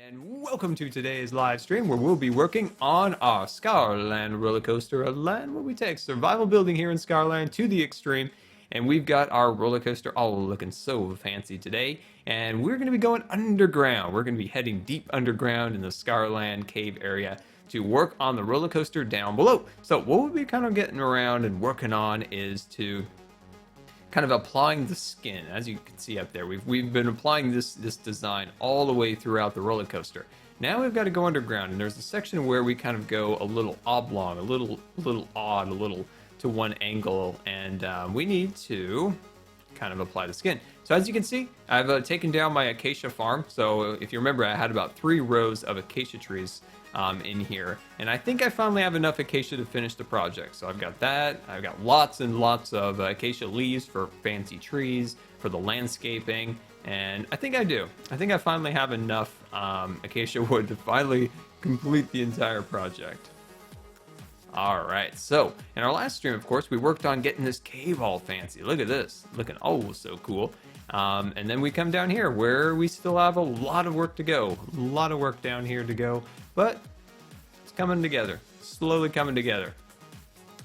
And welcome to today's live stream where we'll be working on our Scarland roller coaster, a land where we take survival building here in Scarland to the extreme. And we've got our roller coaster all looking so fancy today. And we're going to be going underground. We're going to be heading deep underground in the Scarland cave area to work on the roller coaster down below. So what we'll be kind of getting around and working on is to kind of applying the skin. As you can see up there, we've been applying this design all the way throughout the roller coaster. Now we've got to go underground, and there's a section where we kind of go a little oblong, a little odd, a little to one angle, and we need to kind of apply the skin. So as you can see, I've taken down my acacia farm. So if you remember, I had about 3 rows of acacia trees in here, and I think I finally have enough acacia to finish the project. So I've got that. I've got lots and lots of acacia leaves for fancy trees, for the landscaping, and I think I do. I think I finally have enough acacia wood to finally complete the entire project. All right, so in our last stream, of course, we worked on getting this cave all fancy. Look at this, looking oh so cool. And then we come down here where we still have a lot of work to go. A lot of work down here to go, but it's coming together, slowly coming together.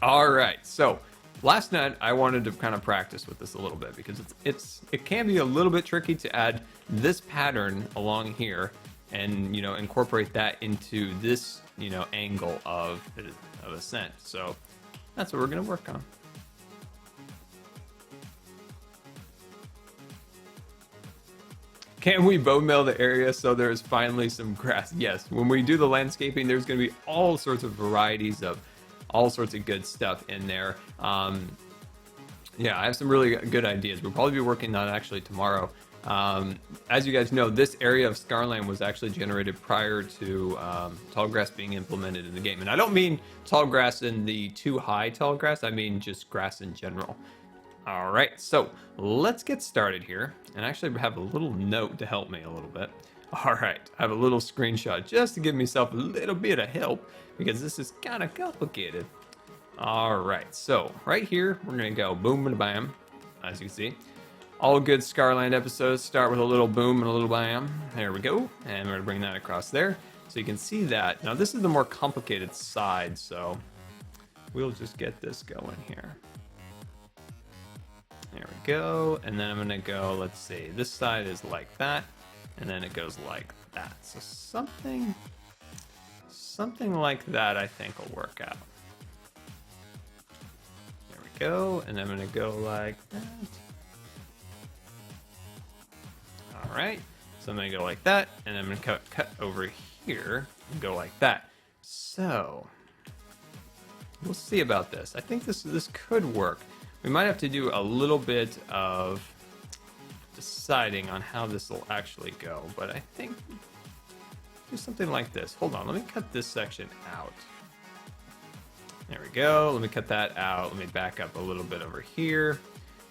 All right, so last night I wanted to kind of practice with this a little bit because it can be a little bit tricky to add this pattern along here and incorporate that into this angle of ascent. So that's what we're going to work on. Can we bone mill the area so there's finally some grass? Yes, when we do the landscaping, there's going to be all sorts of varieties of all sorts of good stuff in there. Yeah, I have some really good ideas. We'll probably be working on it actually tomorrow. As you guys know, this area of Scarland was actually generated prior to tall grass being implemented in the game. And I don't mean tall grass in the too high tall grass, I mean just grass in general. All right, so let's get started here. And actually have a little note to help me a little bit. All right, I have a little screenshot just to give myself a little bit of help because this is kind of complicated. All right, so right here, we're gonna go boom and bam, as you can see. All good Scarland episodes start with a little boom and a little bam. There we go. And we're gonna bring that across there. So you can see that. Now this is the more complicated side, so we'll just get this going here. There we go. And then I'm gonna go, let's see, this side is like that, and then it goes like that. So something like that I think will work out. There we go. And I'm gonna go like that. All right, so I'm gonna go like that, and I'm gonna cut over here and go like that. So we'll see about this. I think this could work. We might have to do a little bit of deciding on how this will actually go, but I think do something like this. Hold on, let me cut this section out. There we go. Let me cut that out. Let me back up a little bit over here.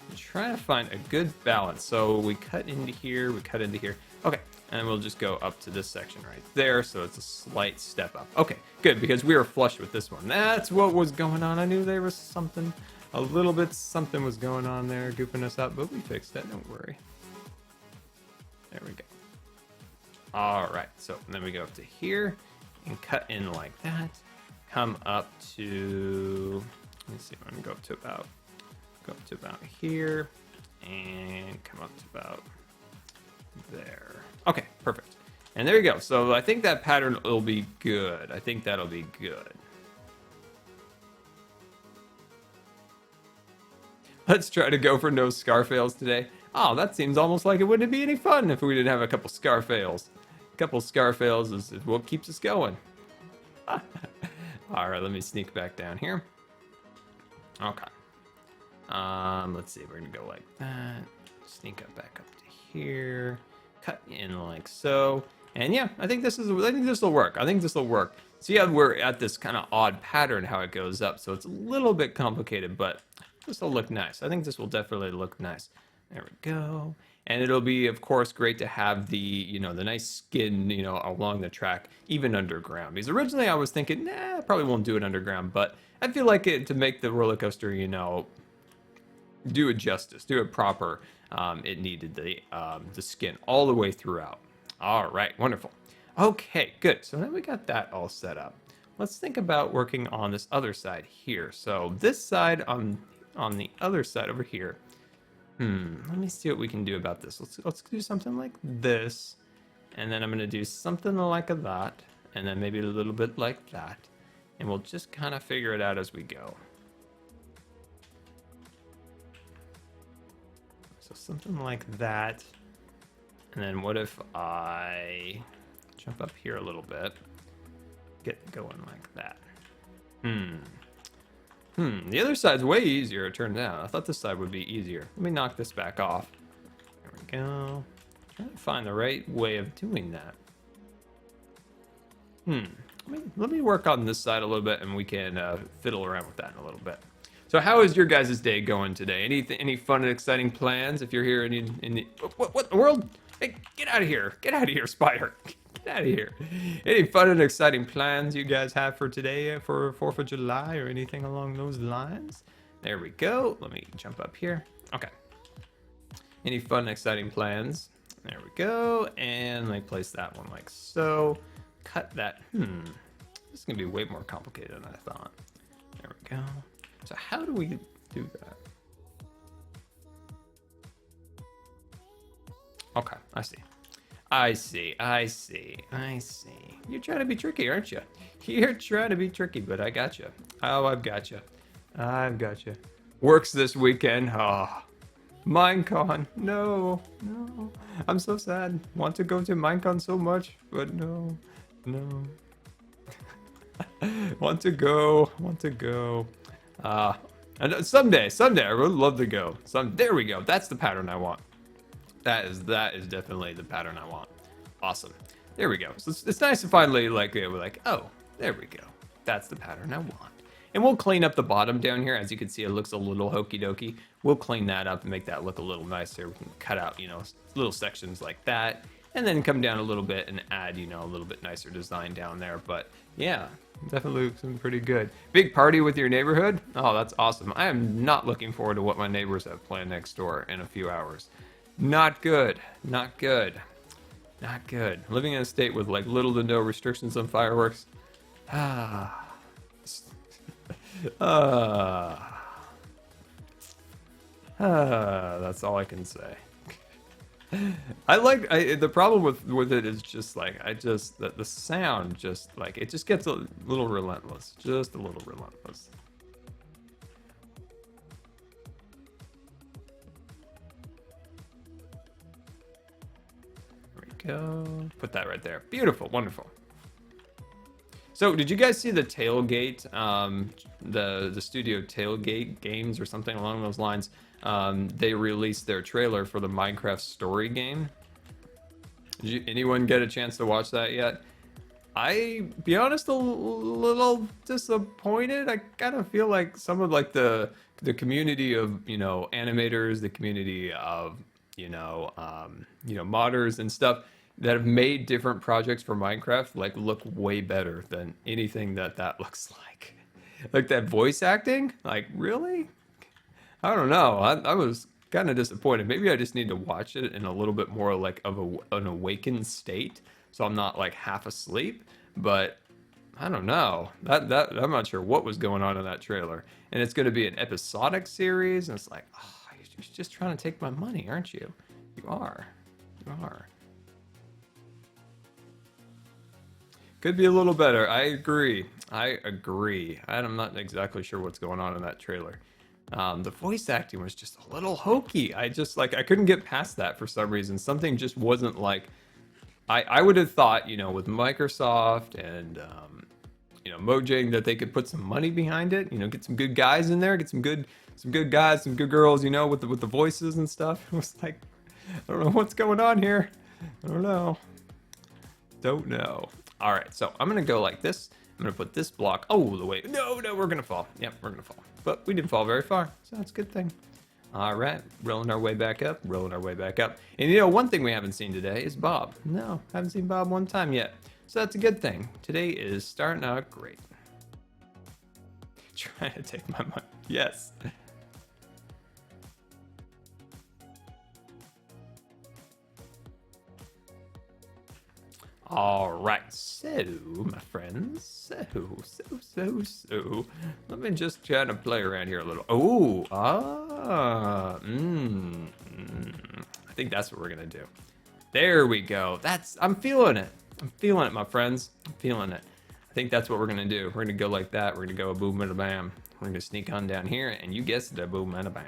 I'm trying to find a good balance. So we cut into here, we cut into here. Okay, and we'll just go up to this section right there. So it's a slight step up. Okay, good, because we were flush with this one. That's what was going on. I knew there was something, a little bit something was going on there, goofing us up, but we fixed that, don't worry. There we go. All right, so then we go up to here and cut in like that. Come up to, let me see, I'm gonna go up to about here and come up to about there. Okay, perfect. And there you go. So I think that pattern will be good. I think that'll be good. Let's try to go for no scar fails today. Oh, that seems almost like it wouldn't be any fun if we didn't have a couple scar fails. A couple scar fails is what keeps us going. All right, let me sneak back down here. Okay. Let's see, we're gonna go like that, sneak up back up to here, cut in like so, and yeah, I think this will work. See how we're at this kind of odd pattern, how it goes up, so it's a little bit complicated, but this will look nice. I think this will definitely look nice. There we go. And it'll be, of course, great to have the, the nice skin, along the track, even underground. Because originally I was thinking, nah, I probably won't do it underground, but I feel like to make the roller coaster, do it justice, do it proper. It needed the skin all the way throughout. All right, wonderful. Okay, good. So now we got that all set up. Let's think about working on this other side here. So this side on the other side over here. Let me see what we can do about this. Let's do something like this. And then I'm gonna do something like that. And then maybe a little bit like that. And we'll just kind of figure it out as we go. So something like that. And then what if I jump up here a little bit, get going like that. The other side's way easier, it turned out. I thought this side would be easier. Let me knock this back off. There we go. Trying to find the right way of doing that. Let me work on this side a little bit, and we can fiddle around with that in a little bit. So how is your guys' day going today? Any fun and exciting plans? If you're here in the what in the world? Hey, get out of here! Get out of here, spider! Get out of here! Any fun and exciting plans you guys have for today, for 4th of July, or anything along those lines? There we go. Let me jump up here. Okay. Any fun and exciting plans? There we go. And let me place that one like so. Cut that. This is gonna be way more complicated than I thought. There we go. So how do we do that? Okay, I see. You're trying to be tricky, aren't you? You're trying to be tricky, but I got you. Oh, I've got you. I've got you. Works this weekend. Oh, Minecon. No. I'm so sad. Want to go to Minecon so much, but no. Want to go. And someday, I would love to go. There we go. That's the pattern I want. That is definitely the pattern I want. Awesome. There we go. So it's nice to finally we're like, oh, there we go. That's the pattern I want. And we'll clean up the bottom down here. As you can see, it looks a little hokey dokey. We'll clean that up and make that look a little nicer. We can cut out, little sections like that, and then come down a little bit and add, a little bit nicer design down there. But yeah, definitely looks pretty good. Big party with your neighborhood? Oh, that's awesome. I am not looking forward to what my neighbors have planned next door in a few hours. Not good. Living in a state with little to no restrictions on fireworks. That's all I can say. The problem with it is just the sound it just gets a little relentless. Just a little relentless. Go. Put that right there. Beautiful, wonderful. So, did you guys see the Tailgate, the studio Tailgate games or something along those lines? They released their trailer for the Minecraft story game. Did anyone get a chance to watch that yet? Be honest, a little disappointed. I kind of feel like some of the community of animators, the community of modders and stuff that have made different projects for Minecraft look way better than anything that looks like. Like that voice acting, really? I don't know. I was kind of disappointed. Maybe I just need to watch it in a little bit more of an awakened state, so I'm not half asleep. But I don't know. That I'm not sure what was going on in that trailer. And it's going to be an episodic series, and it's you're just trying to take my money, aren't you? You are. Could be a little better. I agree. I'm not exactly sure what's going on in that trailer. The voice acting was just a little hokey. I couldn't get past that for some reason. Something just wasn't I would have thought, with Microsoft and Mojang, that they could put some money behind it. Get some good guys in there, get some good guys, some good girls, with the voices and stuff. It was I don't know what's going on here. I don't know. All right, so I'm gonna go like this. I'm gonna put this block. Oh, the way. No, we're gonna fall. Yep, we're gonna fall. But we didn't fall very far, so that's a good thing. All right, rolling our way back up. And one thing we haven't seen today is Bob. No, haven't seen Bob one time yet. So that's a good thing. Today is starting out great. Trying to take my money. Yes. All right, so my friends, so, let me just try to play around here a little. I think that's what we're gonna do. There we go. I'm feeling it. I'm feeling it, my friends. I'm feeling it. I think that's what we're gonna do. We're gonna go like that. We're gonna go a boom and a bam. We're gonna sneak on down here, and you guessed it, a boom and a bam.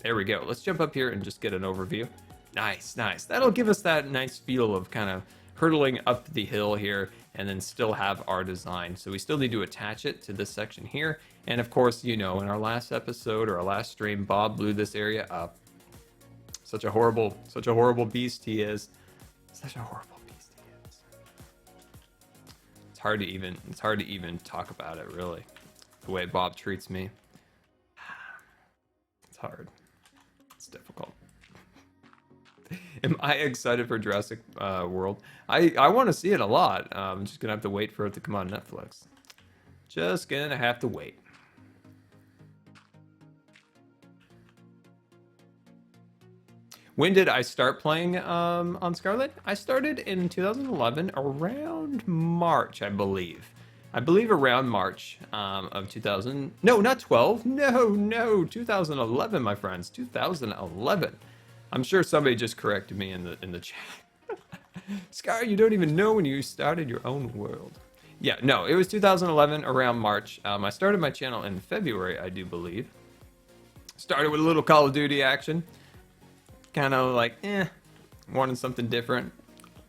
There we go. Let's jump up here and just get an overview. Nice, nice. That'll give us that nice feel of kind of hurtling up the hill here and then still have our design. So we still need to attach it to this section here. And of course, you know, in our last episode or our last stream, Bob blew this area up. Such a horrible beast he is. Such a horrible beast he is. It's hard to even talk about it, really. The way Bob treats me. It's hard. It's difficult. Am I excited for Jurassic World? I want to see it a lot. I'm just gonna have to wait for it to come on Netflix. Just gonna have to wait. When did I start playing on Scarland? I started in 2011, around March, I believe. I believe around March of 2000. No, not 12. No, 2011, my friends. 2011. I'm sure somebody just corrected me in the chat. Scar, you don't even know when you started your own world. Yeah, no, it was 2011 around March. I started my channel in February, I do believe. Started with a little Call of Duty action. Kind of like, wanted something different.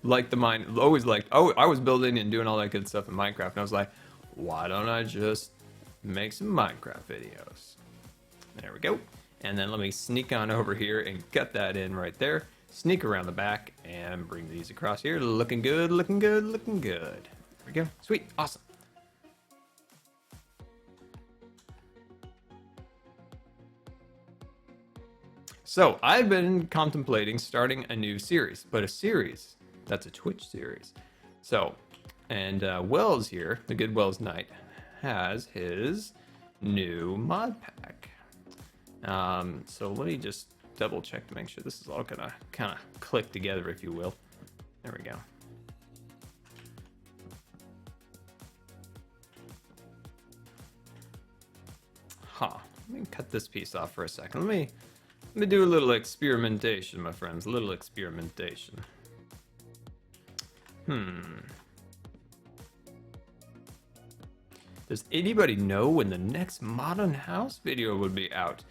Liked the mind, always liked, I was building and doing all that good stuff in Minecraft. And I was like, why don't I just make some Minecraft videos? There we go. And then let me sneak on over here and cut that in right there. Sneak around the back and bring these across here. Looking good, looking good, looking good. There we go. Sweet. Awesome. So I've been contemplating starting a new series, but a series that's a Twitch series. So, and Wells here, the good Wells Knight, has his new mod pack. So let me just double check to make sure this is all gonna kind of click together, if you will. There we go. Let me cut this piece off for a second. Let me do a little experimentation, my friends. A little experimentation. Does anybody know when the next Modern House video would be out?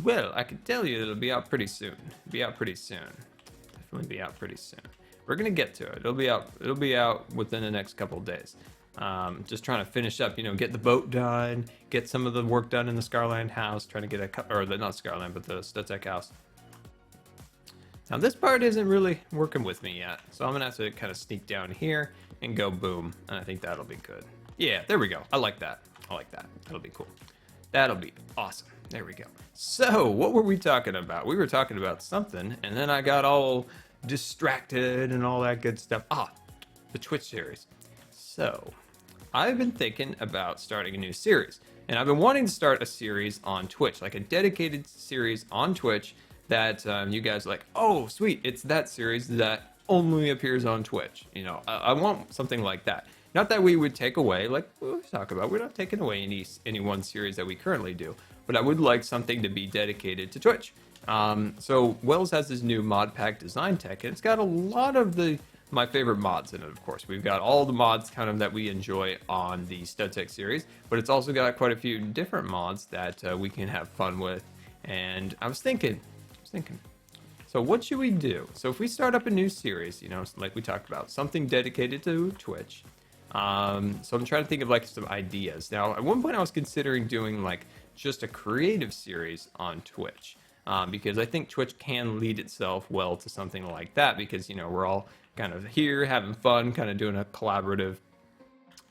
Well, I can tell you it'll be out pretty soon. Be out pretty soon. Definitely be out pretty soon. We're gonna get to it. It'll be out within the next couple of days. Just trying to finish up, you know, get the boat done, get some of the work done in the Scarland house, trying to get not Scarland, but the Studzek house. Now this part isn't really working with me yet, so I'm gonna have to kind of sneak down here and go boom, and I think that'll be good. Yeah, there we go. I like that. I like that. That'll be cool. That'll be awesome. There we go. So, what were we talking about? We were talking about something, and then I got all distracted and all that good stuff. The Twitch series. So, I've been thinking about starting a new series, and I've been wanting to start a series on Twitch, like a dedicated series on Twitch that you guys are like, oh, sweet, it's that series that only appears on Twitch. You know, I want something like that. Not that we would take away, like we talk about, we're not taking away any one series that we currently do, but I would like something to be dedicated to Twitch. So Wells has this new mod pack design tech, and it's got a lot of my favorite mods in it, of course. We've got all the mods kind of that we enjoy on the Studzek series, but it's also got quite a few different mods that we can have fun with. And I was thinking, so what should we do? So if we start up a new series, you know, like we talked about, something dedicated to Twitch. So I'm trying to think of like some ideas. Now, at one point I was considering doing like just a creative series on Twitch, because I think Twitch can lead itself well to something like that, because, you know, we're all kind of here having fun, kind of doing a collaborative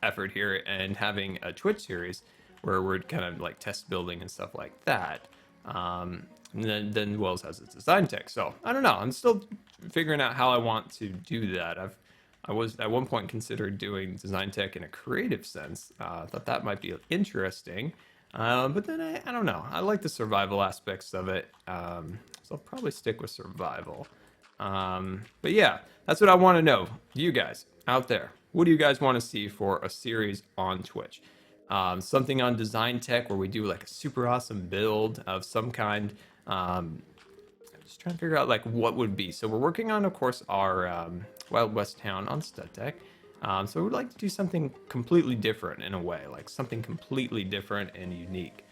effort here and having a Twitch series where we're kind of like test building and stuff like that. And then Wells has its design tech. So I don't know. I'm still figuring out how I want to do that. I was at one point considered doing design tech in a creative sense. I thought that might be interesting. But then I don't know. I like the survival aspects of it. So I'll probably stick with survival. But yeah, that's what I want to know. You guys out there, what do you guys want to see for a series on Twitch? Something on design tech where we do like a super awesome build of some kind. I'm just trying to figure out like what would be. So we're working on, of course, our Wild West town on stud tech. So we'd like to do something completely different in a way, like something completely different and unique.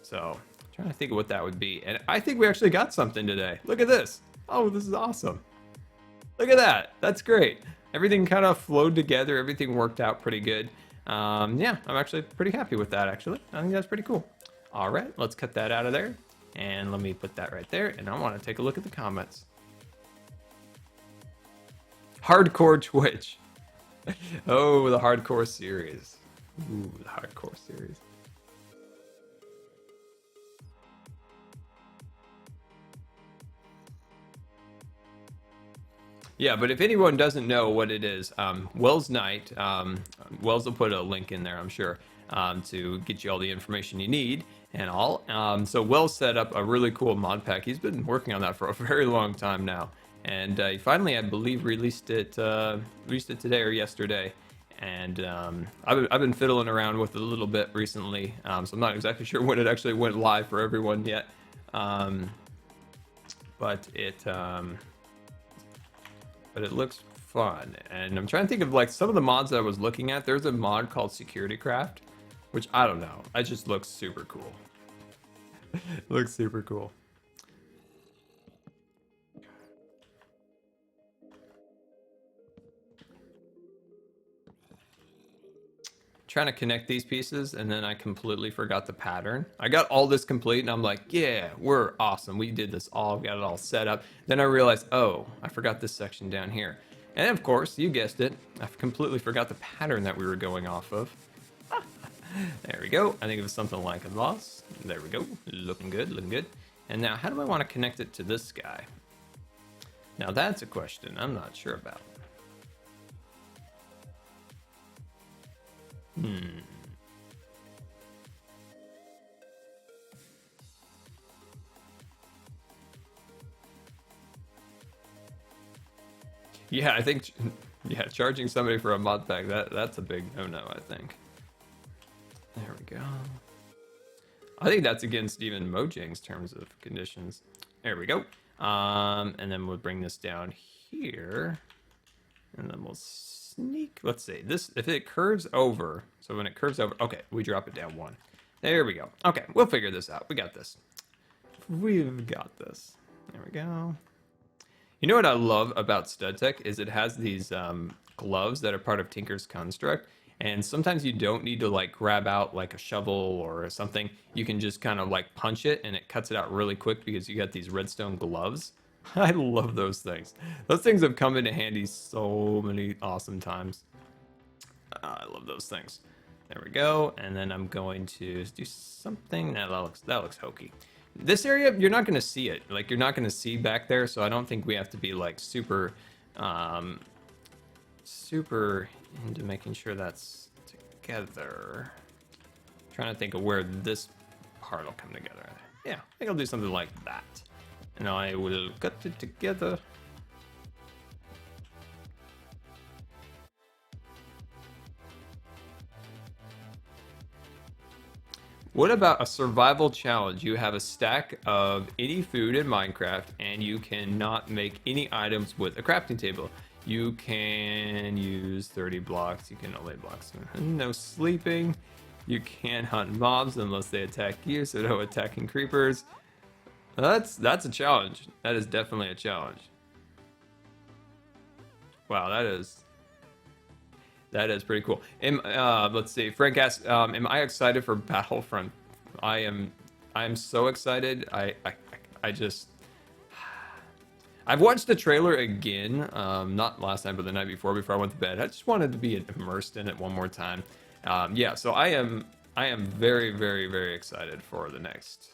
So I'm trying to think of what that would be. And I think we actually got something today. Look at this. Oh, this is awesome. Look at that. That's great. Everything kind of flowed together. Everything worked out pretty good. Yeah, I'm actually pretty happy with that, actually. I think that's pretty cool. All right, let's cut that out of there. And let me put that right there. And I want to take a look at the comments. Hardcore Twitch. Oh, the hardcore series. Ooh, the hardcore series. Yeah, but if anyone doesn't know what it is, Wells Night, Wells will put a link in there, I'm sure, to get you all the information you need and all. So Wells set up a really cool mod pack. He's been working on that for a very long time now. And he finally, I believe, released it today or yesterday. And I've been fiddling around with it a little bit recently, so I'm not exactly sure when it actually went live for everyone yet. But it looks fun. And I'm trying to think of like some of the mods that I was looking at. There's a mod called Security Craft, which I don't know. It just looks super cool. Looks super cool. Trying to connect these pieces and then I completely forgot the pattern. I got all this complete and I'm like, yeah, we're awesome. We did this all, got it all set up. Then I realized, oh, I forgot this section down here. And of course, you guessed it, I completely forgot the pattern that we were going off of. There we go. I think it was something like a loss. There we go. Looking good, looking good. And now how do I want to connect it to this guy? Now that's a question I'm not sure about. Yeah, I think, yeah, charging somebody for a mod pack, that's a big no-no, I think. There we go. I think that's against even Mojang's terms of conditions. There we go. And then we'll bring this down here. And then we'll sneak, let's see, this, if it curves over, so when it curves over, okay, we drop it down one. There we go. Okay, we'll figure this out. We got this. We've got this. There we go. You know what I love about stud tech is it has these gloves that are part of Tinker's construct. And sometimes you don't need to like grab out like a shovel or something. You can just kind of like punch it and it cuts it out really quick because you got these redstone gloves. I love those things. Those things have come into handy so many awesome times. I love those things. There we go. And then I'm going to do something. That looks hokey. This area, you're not going to see it. Like, you're not going to see back there, so I don't think we have to be, like, super into making sure that's together. I'm trying to think of where this part will come together. Yeah, I think I'll do something like that. And I will cut it together. What about a survival challenge? You have a stack of any food in Minecraft and you cannot make any items with a crafting table. You can use 30 blocks, you can only blocks. No sleeping. You can't hunt mobs unless they attack you, so no attacking creepers. That's a challenge. That is definitely a challenge. Wow, that is pretty cool. Let's see. Frank asks, "Am I excited for Battlefront?" I am so excited. I've watched the trailer again. Not last night, but the night before I went to bed. I just wanted to be immersed in it one more time. Yeah. So I am very, very, very excited for the next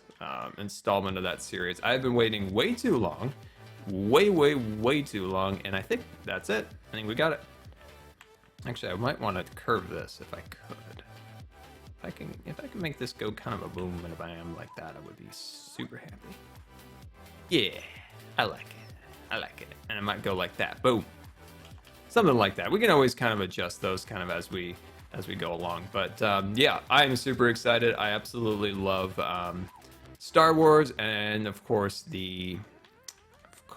installment of that series. I've been waiting way too long, way too long, and I think that's it. I think we got it. Actually, I might want to curve this if I could. If I can make this go kind of a boom and a bam like that, I would be super happy. Yeah, I like it. I like it. And I might go like that. Boom. Something like that. We can always kind of adjust those kind of as we go along. But yeah, I am super excited. I absolutely love Star Wars and of course the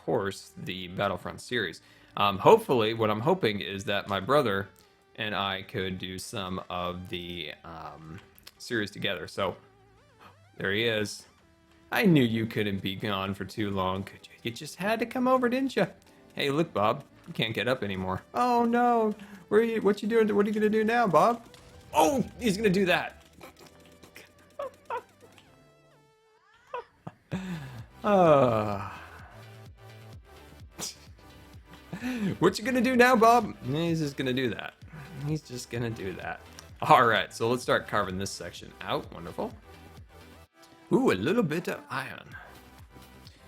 Battlefront series. Hopefully, what I'm hoping is that my brother and I could do some of the series together. So there he is. I knew you couldn't be gone for too long, could you? You just had to come over, didn't you? Hey, look, Bob. You can't get up anymore. Oh no. Where are you? What you doing? What are you gonna do now, Bob? Oh, he's gonna do that. What you gonna do now, Bob? He's just gonna do that. He's just gonna do that. All right, so let's start carving this section out. Wonderful. Ooh, a little bit of iron.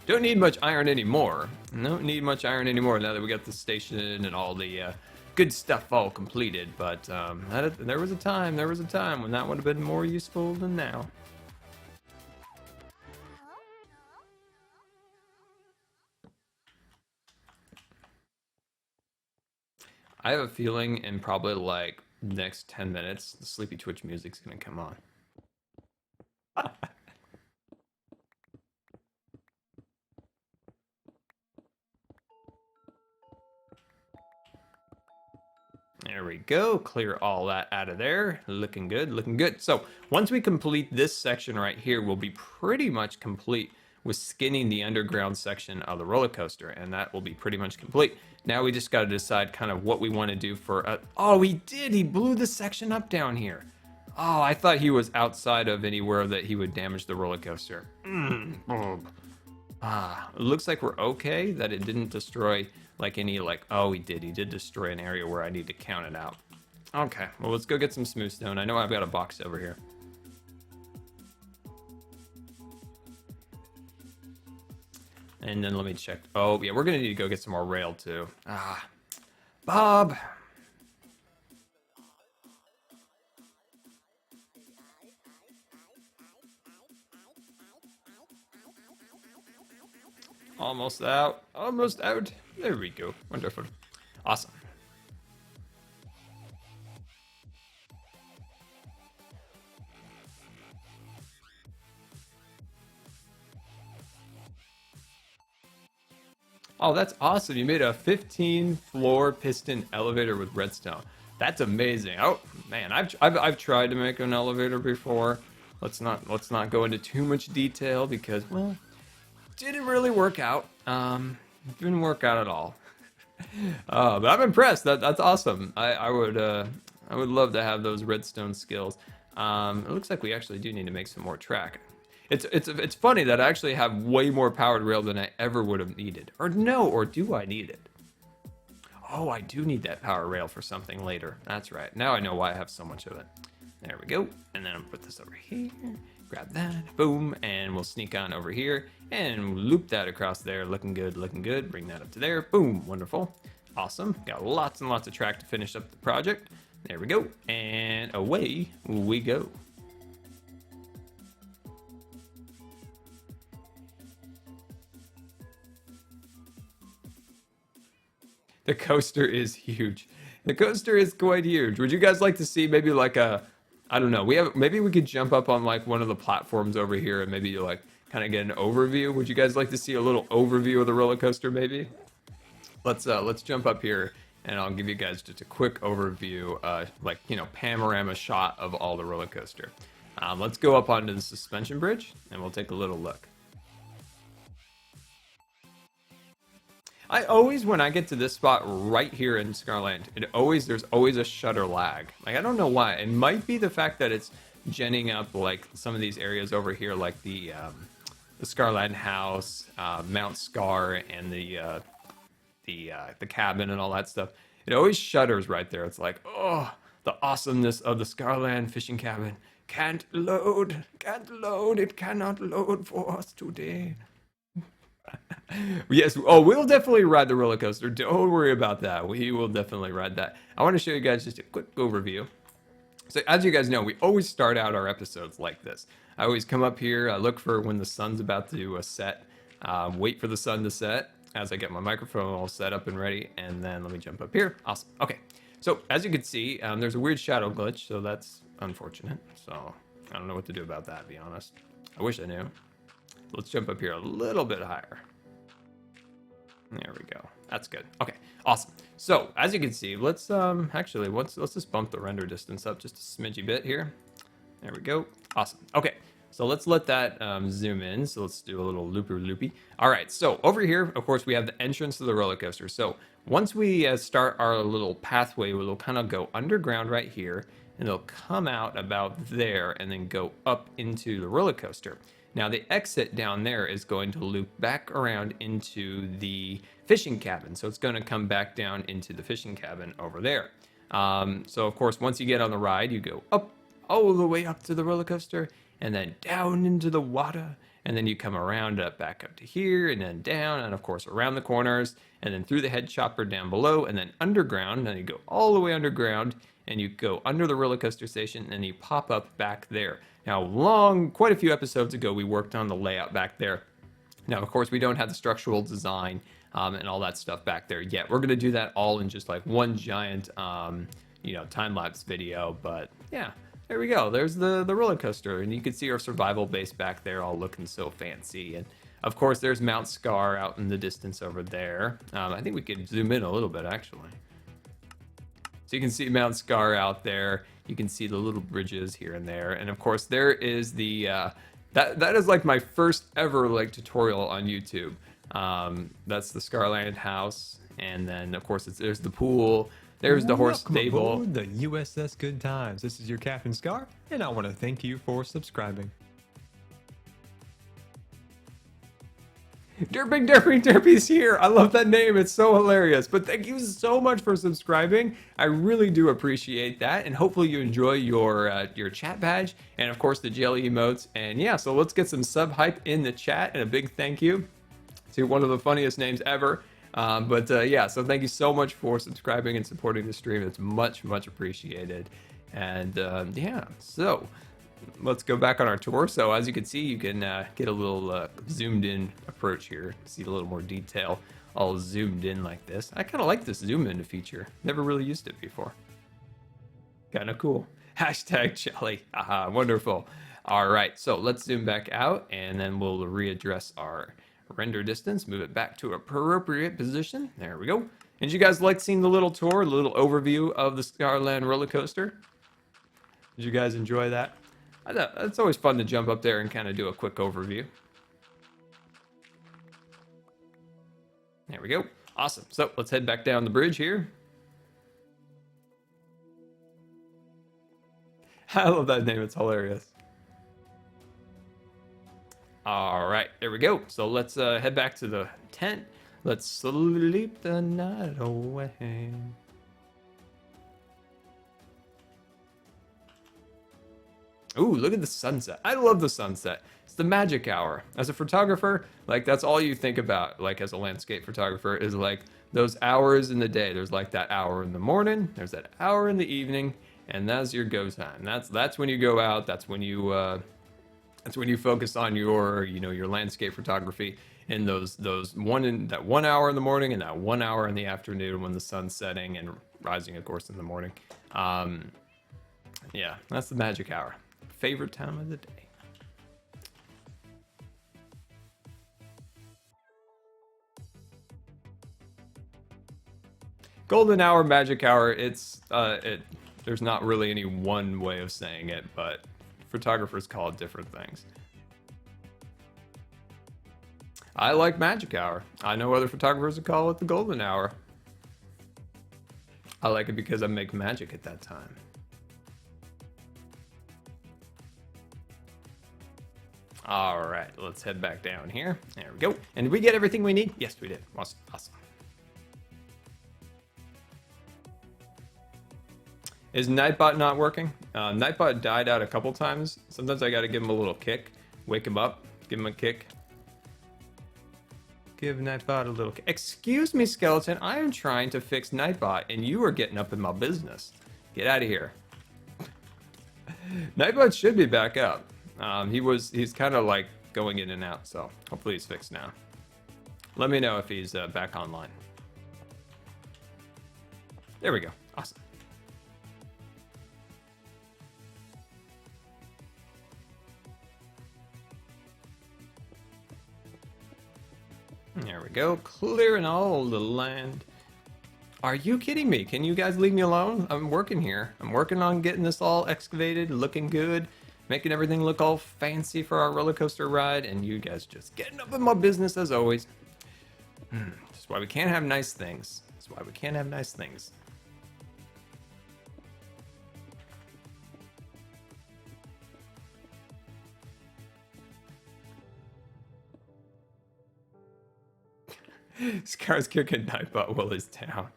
Don't need much iron anymore. Don't need much iron anymore now that we got the station and all the good stuff all completed. But there was a time when that would have been more useful than now. I have a feeling in probably like the next 10 minutes, the Sleepy Twitch music's gonna come on. There we go. Clear all that out of there. Looking good, looking good. So once we complete this section right here, we'll be pretty much complete with skinning the underground section of the roller coaster, and that will be pretty much complete. Now we just got to decide kind of what we want to do for... oh, he did! He blew the section up down here. Oh, I thought he was outside of anywhere that he would damage the roller coaster. It looks like we're okay, that it didn't destroy like any oh, he did destroy an area where I need to count it out. Okay, well, let's go get some smooth stone. I know I've got a box over here. And then let me check. Oh, yeah, we're gonna need to go get some more rail too. Bob. Almost out. Almost out. There we go. Wonderful. Awesome. Oh, that's awesome. You made a 15-floor piston elevator with redstone. That's amazing. Oh, man, I've tried to make an elevator before. Let's not go into too much detail because, well, didn't really work out. Didn't work out at all. But I'm impressed. That's awesome. I would love to have those redstone skills. It looks like we actually do need to make some more track. It's funny that I actually have way more powered rail than I ever would have needed. Or no, or do I need it? Oh, I do need that power rail for something later. That's right. Now I know why I have so much of it. There we go. And then I'll put this over here. Grab that. Boom. And we'll sneak on over here and loop that across there. Looking good, looking good. Bring that up to there. Boom. Wonderful. Awesome. Got lots and lots of track to finish up the project. There we go. And away we go. The coaster is huge. The coaster is quite huge. Would you guys like to see maybe like I don't know, maybe we could jump up on like one of the platforms over here and maybe like kind of get an overview. Would you guys like to see a little overview of the roller coaster maybe? Let's jump up here and I'll give you guys just a quick overview, like, you know, panorama shot of all the roller coaster. Let's go up onto the suspension bridge and we'll take a little look. I always, when I get to this spot right here in Scarland, there's always a shutter lag. Like, I don't know why. It might be the fact that it's genning up like some of these areas over here, like the Scarland house, Mount Scar, and the cabin and all that stuff. It always shudders right there. It's like, oh, the awesomeness of the Scarland fishing cabin can't load, it cannot load for us today. Yes, oh, we'll definitely ride the roller coaster. Don't worry about that. We will definitely ride that. I want to show you guys just a quick overview. So as you guys know, we always start out our episodes like this. I always come up here, I look for when the sun's about to set, wait for the sun to set, as I get my microphone all set up and ready. And then let me jump up here. Awesome. Okay. So as you can see, there's a weird shadow glitch, so that's unfortunate. So I don't know what to do about that, to be honest. I wish I knew. Let's jump up here a little bit higher. There we go. That's good. Okay, awesome. So as you can see, let's actually let's just bump the render distance up just a smidgy bit here. There we go. Awesome. Okay, so let's let that zoom in. So let's do a little loopy. All right. So over here, of course, we have the entrance to the roller coaster. So once we start our little pathway, we'll kind of go underground right here, and it'll come out about there, and then go up into the roller coaster. Now the exit down there is going to loop back around into the fishing cabin. So it's going to come back down into the fishing cabin over there. So of course, once you get on the ride, you go up, all the way up to the roller coaster, and then down into the water. And then you come around back up to here, and then down, and of course around the corners, and then through the head chopper down below, and then underground. And you go all the way underground, and you go under the roller coaster station, and you pop up back there. Now, quite a few episodes ago, we worked on the layout back there. Now, of course, we don't have the structural design and all that stuff back there yet. We're going to do that all in just like one giant, time-lapse video. But yeah, there we go. There's the roller coaster, and you can see our survival base back there all looking so fancy. And of course, there's Mount Scar out in the distance over there. I think we could zoom in a little bit, actually. So you can see Mount Scar out there. You can see the little bridges here and there. And of course, there is the, that is like my first ever like tutorial on YouTube. That's the Scarland house. And then of course, there's the pool. There's the horse stable. Aboard the USS Good Times. This is your Captain Scar, and I want to thank you for subscribing. Derpy's here. I love that name. It's so hilarious. But thank you so much for subscribing. I really do appreciate that. And hopefully you enjoy your chat badge and of course the jelly emotes. And yeah, so let's get some sub hype in the chat, and a big thank you to one of the funniest names ever. Yeah, so thank you so much for subscribing and supporting the stream. It's much appreciated. And yeah, so let's go back on our tour. So as you can see, you can get a little zoomed in approach here, see a little more detail all zoomed in like this. I kind of like this zoom in feature. Never really used it before. Kind of cool. Hashtag jelly. Aha, wonderful. All right, so let's zoom back out, and then we'll readdress our render distance, move it back to appropriate position. There we go. And you guys like seeing the little tour, a little overview of the Scarland roller coaster? Did you guys enjoy that? I know, it's always fun to jump up there and kind of do a quick overview. There we go. Awesome. So let's head back down the bridge here. I love that name. It's hilarious. All right, there we go. So let's head back to the tent. Let's sleep the night away. Ooh, look at the sunset. I love the sunset. It's the magic hour. As a photographer, like that's all you think about, like as a landscape photographer, is like those hours in the day. There's like that hour in the morning, there's that hour in the evening, and that's your go time. That's when you go out, that's when you focus on your, your landscape photography in that 1 hour in the morning and that 1 hour in the afternoon when the sun's setting and rising, of course, in the morning. Yeah, that's the magic hour. Favorite time of the day. Golden hour, magic hour, there's not really any one way of saying it, but photographers call it different things. I like magic hour. I know other photographers would call it the golden hour. I like it because I make magic at that time. All right, let's head back down here. There we go. And did we get everything we need? Yes, we did. Awesome. Is Nightbot not working? Nightbot died out a couple times. Sometimes I gotta give him a little kick. Wake him up, give him a kick. Give Nightbot a little kick. Excuse me, Skeleton, I am trying to fix Nightbot and you are getting up in my business. Get out of here. Nightbot should be back up. He's kind of like going in and out, so hopefully he's fixed now. Let me know if he's back online. There we go. Awesome. There we go. Clearing all the land. Are you kidding me? Can you guys leave me alone? I'm working here. I'm working on getting this all excavated, looking good, making everything look all fancy for our roller coaster ride, and you guys just getting up in my business as always. That's why we can't have nice things. That's why we can't have nice things. Scar's kicking Nightbot while he's down.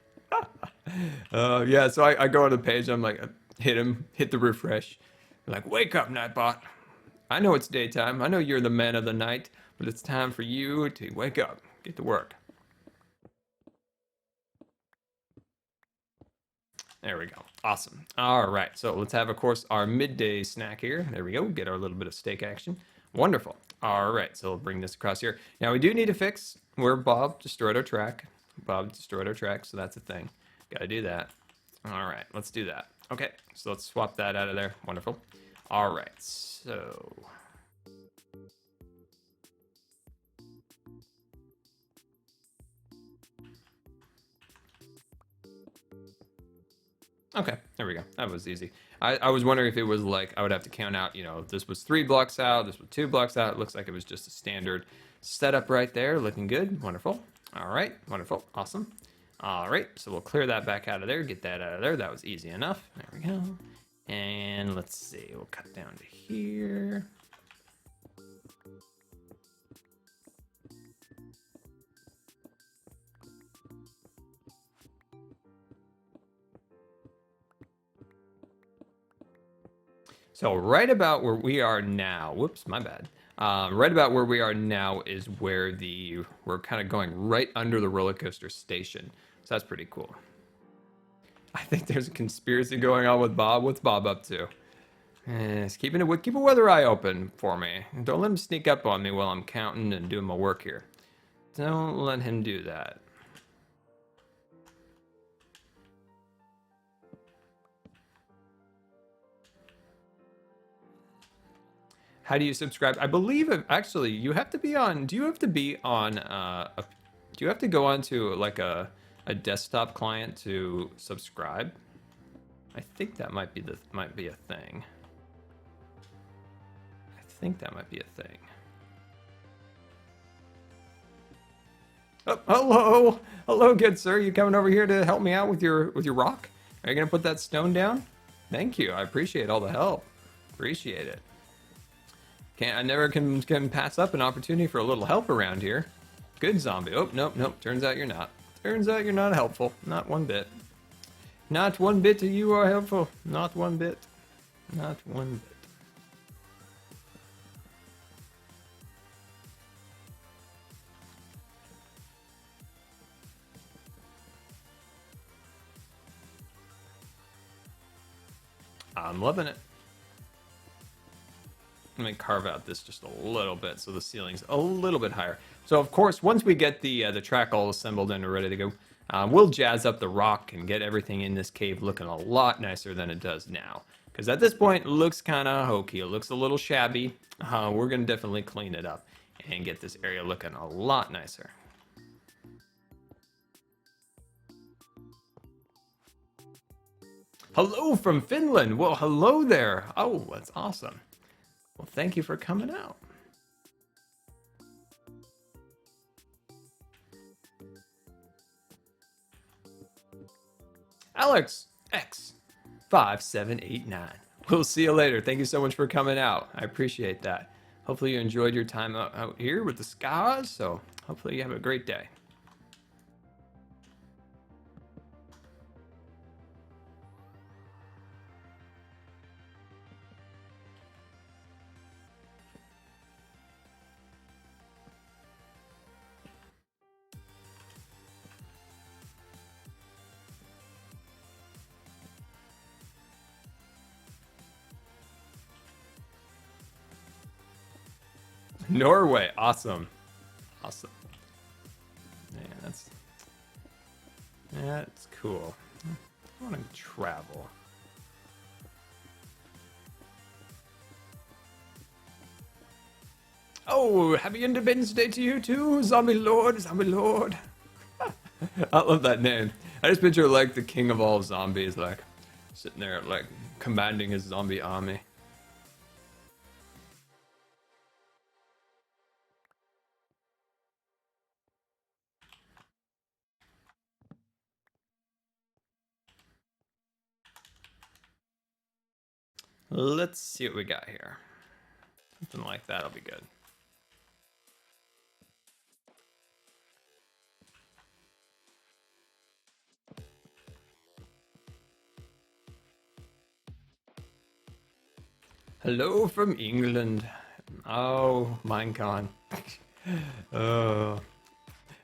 Yeah, so I go on the page, I'm like, hit the refresh. I'm like, wake up, Nightbot. I know it's daytime. I know you're the man of the night, but it's time for you to wake up. Get to work. There we go. Awesome. All right, so let's have, of course, our midday snack here. There we go. Get our little bit of steak action. Wonderful. All right, so we'll bring this across here. Now, we do need to fix where Bob destroyed our track. Bob destroyed our track, so that's a thing. Got to do that. All right, let's do that. Okay, so let's swap that out of there. Wonderful. All right, so... Okay, there we go. That was easy. I was wondering if it was like I would have to count out, you know, this was 3 blocks out, this was 2 blocks out. It looks like it was just a standard setup right there. Looking good. Wonderful. All right, wonderful. Awesome. All right, so we'll clear that back out of there, get that out of there. That was easy enough. There we go. And let's see, we'll cut down to here. So right about where we are now, whoops, my bad. Right about where we are now is where we're kind of going right under the roller coaster station. So that's pretty cool. I think there's a conspiracy going on with Bob. What's Bob up to? Keep a weather eye open for me. Don't let him sneak up on me while I'm counting and doing my work here. Don't let him do that. How do you subscribe? I believe actually you have to be on. Do you have to be on? Do you have to go on to like a desktop client to subscribe? I think that might be a thing. I think that might be a thing. Oh, hello, good sir. You coming over here to help me out with your rock? Are you gonna put that stone down? Thank you. I appreciate all the help. Appreciate it. I never can pass up an opportunity for a little help around here. Good zombie. Oh, nope. Turns out you're not. Turns out you're not helpful. Not one bit. Not one bit you are helpful. Not one bit. Not one bit. I'm loving it. Let me carve out this just a little bit so the ceiling's a little bit higher. So of course, once we get the track all assembled and ready to go, we'll jazz up the rock and get everything in this cave looking a lot nicer than it does now. Because at this point, it looks kind of hokey. It looks a little shabby. We're going to definitely clean it up and get this area looking a lot nicer. Hello from Finland. Well, hello there. Oh, that's awesome. Well, thank you for coming out. Alex X5789. We'll see you later. Thank you so much for coming out. I appreciate that. Hopefully you enjoyed your time out here with the Scars. So hopefully you have a great day. Norway, awesome. Awesome. That's cool. I want to travel. Oh, happy Independence Day to you too, Zombie Lord, Zombie Lord. I love that name. I just picture like the king of all zombies, like sitting there, like commanding his zombie army. Let's see what we got here. Something like that'll be good. Hello from England. Oh, Minecon. Oh.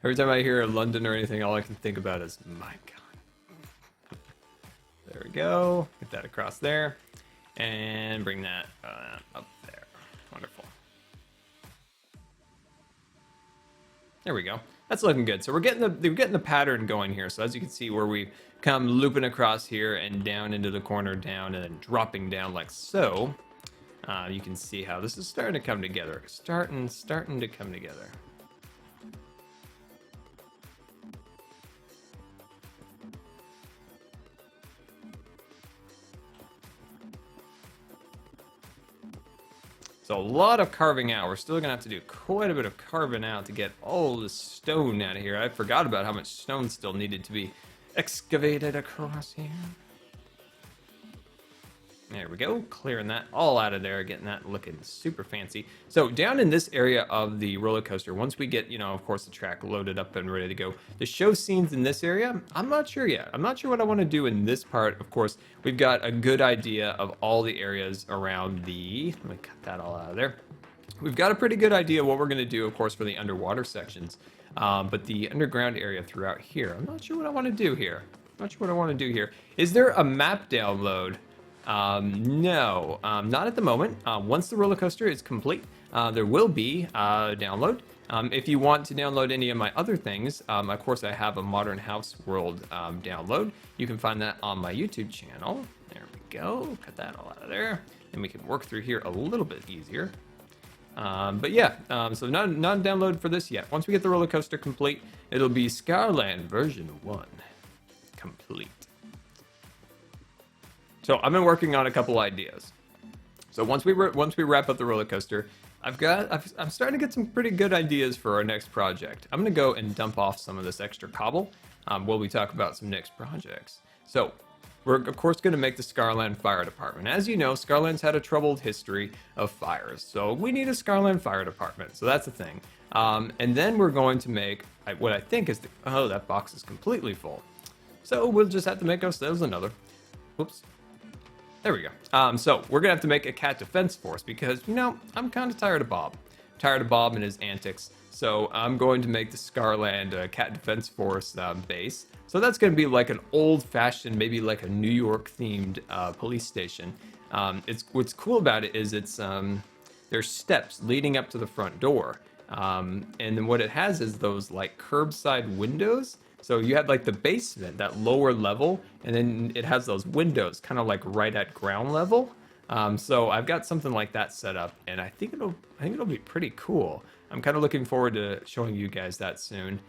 Every time I hear London or anything, all I can think about is Minecon. There we go. Get that across there. And bring that up there. Wonderful. There we go. That's looking good. So we're getting the pattern going here. So as you can see, where we come looping across here and down into the corner, down and then dropping down like so. You can see how this is starting to come together. Starting to come together. So a lot of carving out. We're still gonna have to do quite a bit of carving out to get all the stone out of here. I forgot about how much stone still needed to be excavated across here. There we go, clearing that all out of there, getting that looking super fancy. So down in this area of the roller coaster, once we get, of course, the track loaded up and ready to go, the show scenes in this area, I'm not sure yet. I'm not sure what I want to do in this part. Of course, we've got a good idea of all the areas around the, let me cut that all out of there. We've got a pretty good idea what we're going to do, of course, for the underwater sections. But the underground area throughout here, I'm not sure what I want to do here. Not sure what I want to do here. Is there a map download? No, not at the moment. Once the roller coaster is complete, there will be a download. If you want to download any of my other things, of course, I have a Modern House World download. You can find that on my YouTube channel. There we go. Cut that all out of there. And we can work through here a little bit easier. But yeah, so not a download for this yet. Once we get the roller coaster complete, it'll be Scarland version 1 complete. So I've been working on a couple ideas. So once we wrap up the roller coaster, I'm starting to get some pretty good ideas for our next project. I'm gonna go and dump off some of this extra cobble while we talk about some next projects. So we're of course gonna make the Scarland Fire Department. As you know, Scarland's had a troubled history of fires, so we need a Scarland Fire Department. So that's the thing. And then we're going to make what I think is oh, that box is completely full. So we'll just have to make ourselves another. Whoops. There we go. So we're gonna have to make a cat defense force because, I'm kind of tired of Bob. Tired of Bob and his antics. So I'm going to make the Scarland cat defense force base. So that's gonna be like an old-fashioned, maybe like a New York-themed police station. What's cool about it is there's steps leading up to the front door. And then what it has is those like curbside windows. So you have like the basement, that lower level, and then it has those windows kind of like right at ground level. So I've got something like that set up, and I think it'll be pretty cool. I'm kind of looking forward to showing you guys that soon.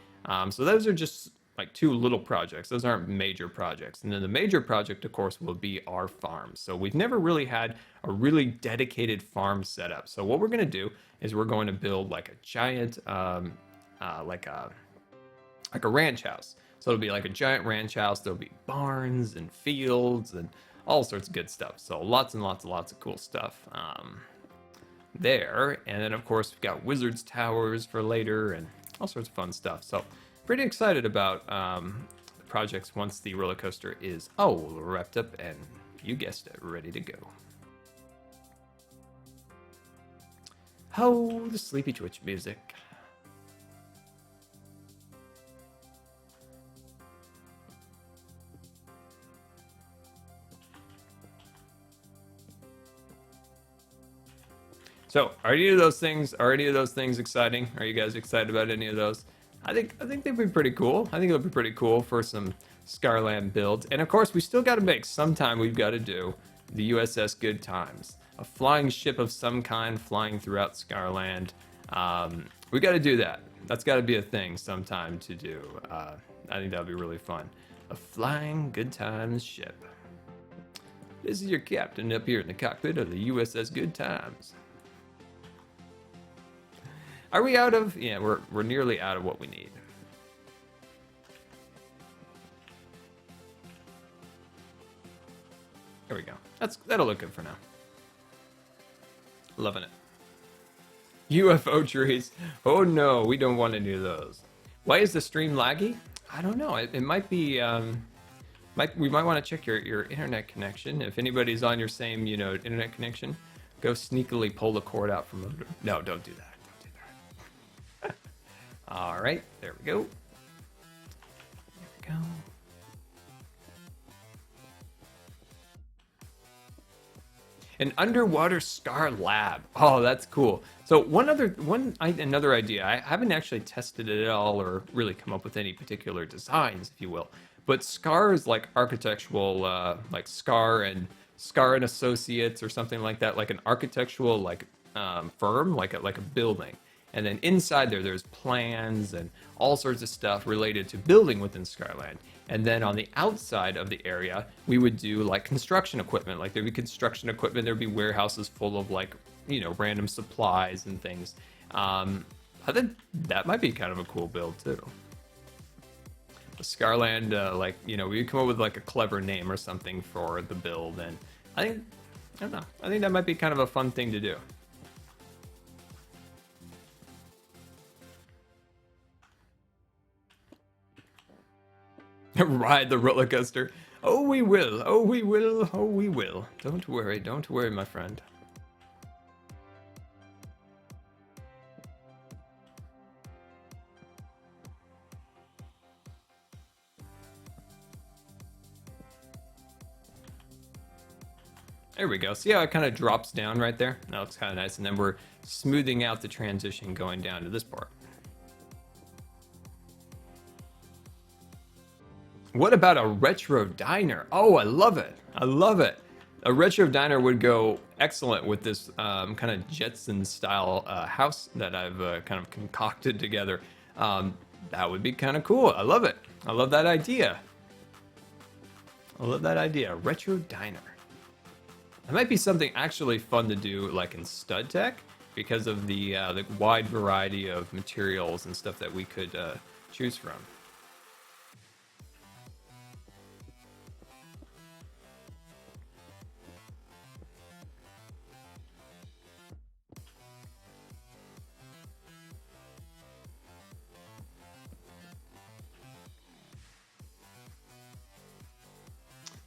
So those are just like two little projects. Those aren't major projects. And then the major project, of course, will be our farm. So we've never really had a really dedicated farm setup. So what we're going to do is we're going to build like a giant, like a ranch house. So it'll be like a giant ranch house. There'll be barns and fields and all sorts of good stuff. So lots and lots and lots of cool stuff there. And then of course we've got wizards towers for later and all sorts of fun stuff. So pretty excited about the projects once the roller coaster is all wrapped up and, you guessed it, ready to go. Oh, the Sleepy Twitch music. So, are any of those things exciting? Are you guys excited about any of those? I think they'd be pretty cool. I think it'll be pretty cool for some Scarland builds. And of course, we still got to make sometime. We've got to do the USS Good Times, a flying ship of some kind flying throughout Scarland. We got to do that. That's got to be a thing sometime to do. I think that'll be really fun. A flying Good Times ship. This is your captain up here in the cockpit of the USS Good Times. Are we out of? Yeah, we're nearly out of what we need. There we go. That'll look good for now. Loving it. UFO trees. Oh no, we don't want any of those. Why is the stream laggy? I don't know. It might be. We might want to check your internet connection. If anybody's on your same, internet connection, go sneakily pull the cord out from under. No, don't do that. Don't do that. All right, there we go. There we go. An underwater Scar lab. Oh, that's cool. So another idea. I haven't actually tested it at all or really come up with any particular designs, if you will. But Scar is like architectural, like Scar and Associates or something like that, like an architectural firm, like a building. And then inside there's plans and all sorts of stuff related to building within Scarland. And then on the outside of the area, we would do like construction equipment. Like there'd be construction equipment, there'd be warehouses full of random supplies and things. I think that might be kind of a cool build too. Scarland, we come up with like a clever name or something for the build, and I don't know. I think that might be kind of a fun thing to do. Ride the roller coaster. Oh, we will. Oh, we will. Oh, we will. Don't worry. Don't worry, my friend. There we go. See how it kind of drops down right there? That looks kind of nice. And then we're smoothing out the transition going down to this part. What about a retro diner? Oh, I love it. I love it. A retro diner would go excellent with this kind of Jetson style house that I've kind of concocted together. That would be kind of cool. I love it. I love that idea. I love that idea. Retro diner. That might be something actually fun to do like in stud tech because of the wide variety of materials and stuff that we could choose from.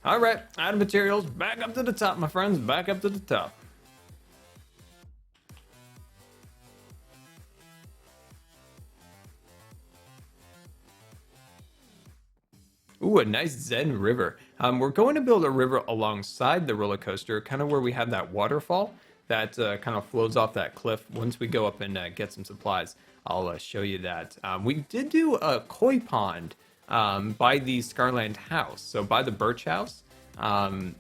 All right, out of materials, back up to the top, my friends, back up to the top. Ooh, a nice Zen river. We're going to build a river alongside the roller coaster, kind of where we have that waterfall that kind of flows off that cliff. Once we go up and get some supplies, I'll show you that. We did do a koi pond by the Scarland house. So by the birch house,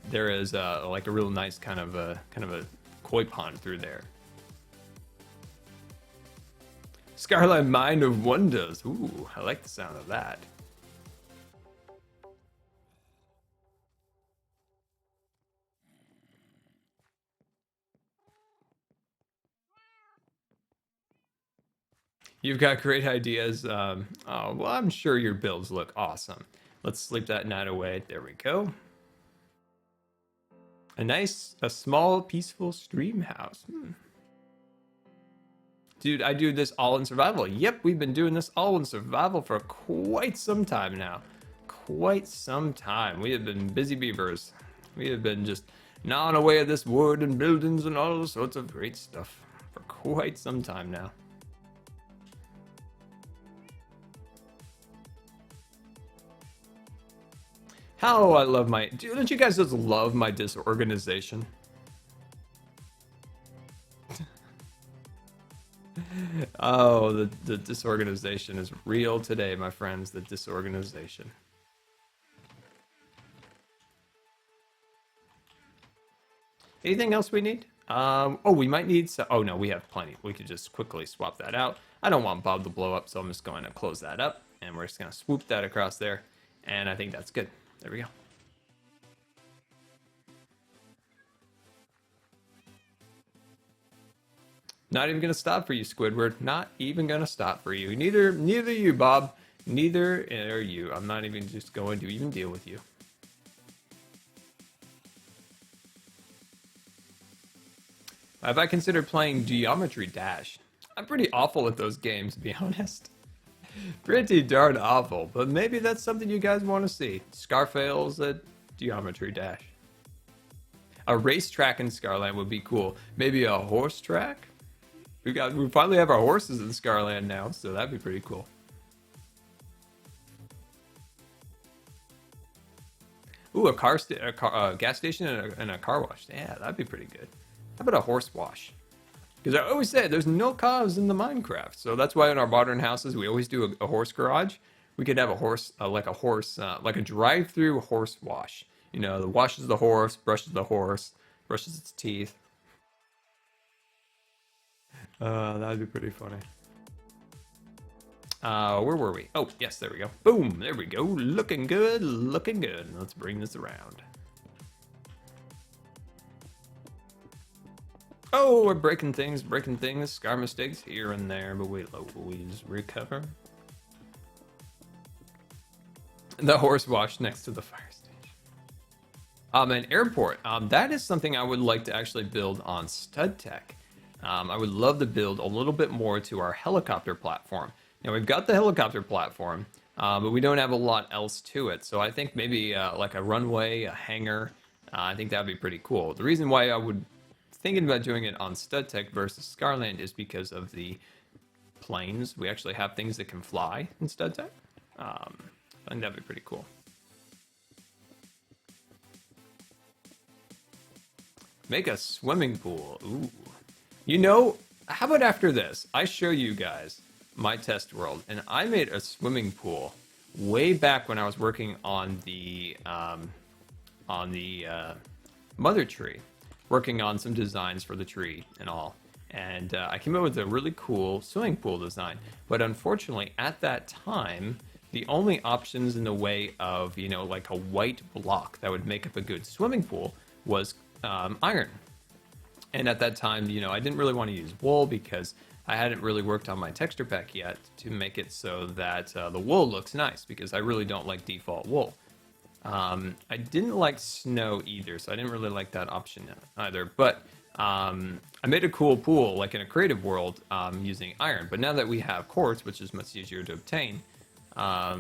there is like a real nice kind of a koi pond through there. Scarland Mine of Wonders. Ooh, I like the sound of that. You've got great ideas. Oh, well, I'm sure your builds look awesome. Let's sleep that night away. There we go. A small, peaceful stream house. Dude, I do this all in survival. Yep, we've been doing this all in survival for quite some time now. Quite some time. We have been busy beavers. We have been just gnawing away at this wood and buildings and all sorts of great stuff for quite some time now. How I love my... Don't you guys just love my disorganization? Oh, the disorganization is real today, my friends. The disorganization. Anything else we need? Oh, we might need some. Oh, no, we have plenty. We could just quickly swap that out. I don't want Bob to blow up, so I'm just going to close that up. And we're just going to swoop that across there. And I think that's good. There we go. Not even going to stop for you, Squidward. Not even going to stop for you. Neither you, Bob. Neither are you. I'm not even just going to even deal with you. Have I considered playing Geometry Dash? I'm pretty awful at those games, to be honest. Pretty darn awful, but maybe that's something you guys want to see. Scar fails at Geometry Dash. A racetrack in Scarland would be cool. Maybe a horse track? We finally have our horses in Scarland now, so that'd be pretty cool. Ooh, a gas station and a car wash. Yeah, that'd be pretty good. How about a horse wash? Because I always say there's no cars in the Minecraft, so that's why in our modern houses we always do a horse garage. We could have a horse, like a drive-through horse wash. You know, the washes the horse, brushes its teeth. That'd be pretty funny. Where were we? Oh, yes, there we go. Boom, there we go. Looking good, looking good. Let's bring this around. Oh, we're breaking things. Scar mistakes here and there, but we always recover. The horse wash next to the fire station. An airport. That is something I would like to actually build on Stud Tech. I would love to build a little bit more to our helicopter platform. Now, we've got the helicopter platform, but we don't have a lot else to it. So I think maybe like a runway, a hangar, I think that'd be pretty cool. The reason why I would thinking about doing it on Stud Tech versus Scarland is because of the planes. We actually have things that can fly in Stud Tech. I think that'd be pretty cool. Make a swimming pool. Ooh. You know, how about after this? I show you guys my test world, and I made a swimming pool way back when I was working on the mother tree, working on some designs for the tree and all. And I came up with a really cool swimming pool design. But unfortunately, at that time, the only options in the way of, you know, like a white block that would make up a good swimming pool was iron. And at that time, you know, I didn't really want to use wool because I hadn't really worked on my texture pack yet to make it so that the wool looks nice, because I really don't like default wool. I didn't like snow either, so I didn't really like that option either. But I made a cool pool, like in a creative world, using iron. But now that we have quartz, which is much easier to obtain,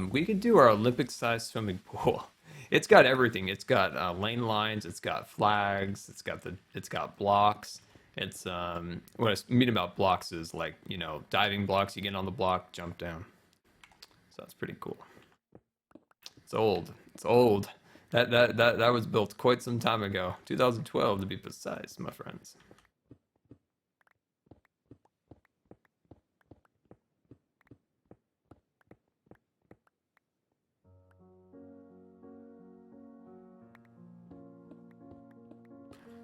we could do our Olympic-sized swimming pool. It's got everything. It's got lane lines. It's got flags. It's got blocks. It's what I mean about blocks is, like, you know, diving blocks. You get on the block, jump down. So that's pretty cool. It's old. It's old. That was built quite some time ago. 2012 to be precise, my friends.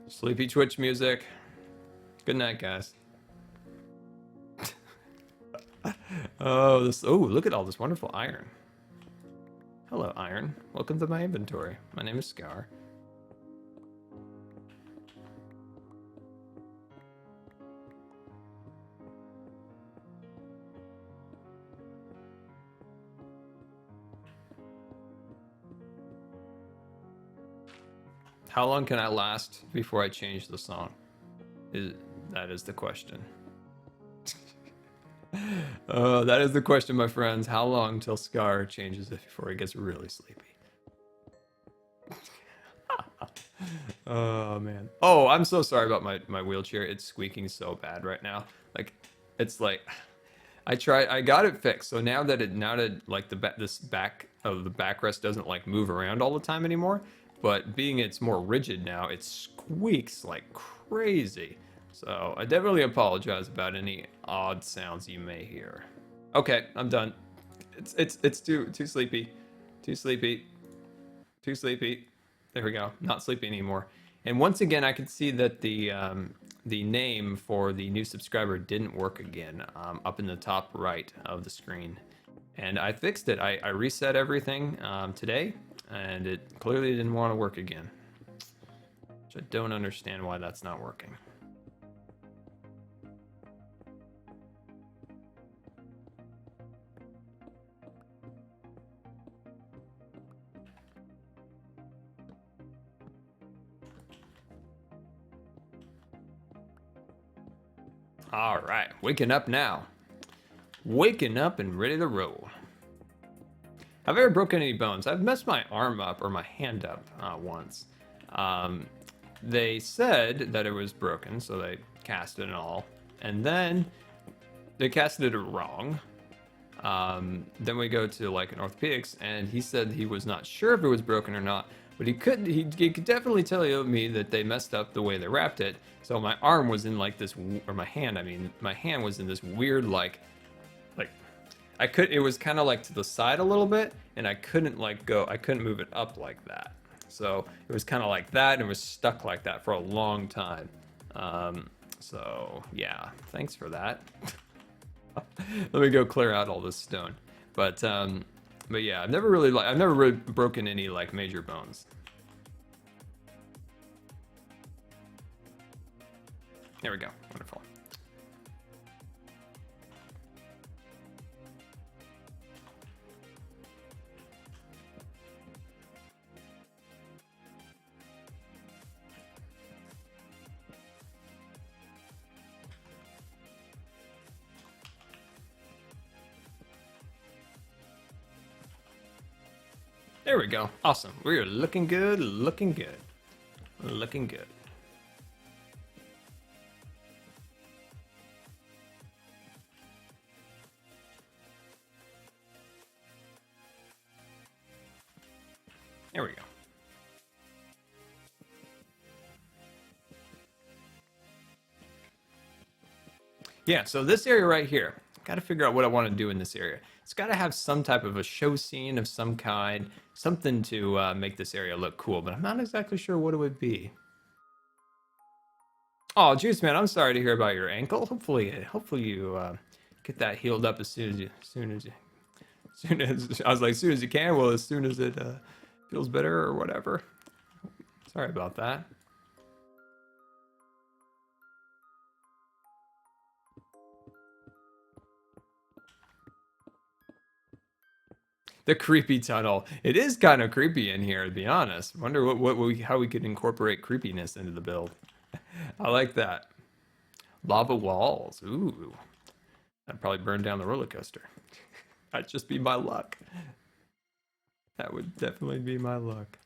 Sleepy Twitch music. Good night, guys. Oh, look at all this wonderful iron. Hello, iron. Welcome to my inventory. My name is Scar. How long can I last before I change the song? That is the question. That is the question, my friends. How long till Scar changes it before he gets really sleepy? Oh, man. Oh, I'm so sorry about my wheelchair. It's squeaking so bad right now. Like, it's like, I got it fixed. So now that like this back of the backrest doesn't like move around all the time anymore, but being it's more rigid now, it squeaks like crazy. So I definitely apologize about any odd sounds you may hear. Okay, I'm done. It's too sleepy. Too sleepy. Too sleepy. There we go. Not sleepy anymore. And once again, I can see that the name for the new subscriber didn't work again, up in the top right of the screen. And I fixed it. I reset everything today, and it clearly didn't want to work again. Which I don't understand why that's not working. All right, waking up now. Waking up and ready to roll. Have I ever broken any bones? I've messed my arm up or my hand up once. They said that it was broken, so they casted it all. And then they casted it wrong. Then we go to like an orthopedics, and he said he was not sure if it was broken or not, but he could definitely tell me that they messed up the way they wrapped it. So my arm was in like this, or my hand, my hand was in this weird it was kind of like to the side a little bit, and I couldn't move it up like that. So it was kind of like that, and it was stuck like that for a long time. So yeah, thanks for that. Let me go clear out all this stone. But yeah, I've never really broken any like major bones. There we go. Wonderful. There we go. Awesome. We are looking good, looking good, looking good. There we go. Yeah, so this area right here, got to figure out what I want to do in this area. It's got to have some type of a show scene of some kind, something to make this area look cool, but I'm not exactly sure what it would be. Oh, Juice Man, I'm sorry to hear about your ankle. Hopefully you get that healed up as soon as I was like, as soon as you can. Well, as soon as it feels better or whatever. Sorry about that. The creepy tunnel. It is kind of creepy in here, to be honest. Wonder how we could incorporate creepiness into the build. I like that. Lava walls. Ooh. That'd probably burn down the roller coaster. That'd just be my luck. That would definitely be my luck.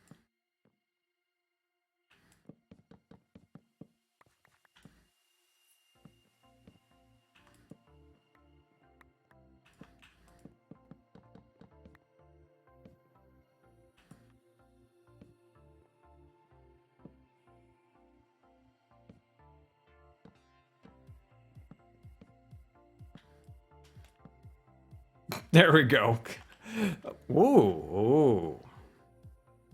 There we go. Whoa.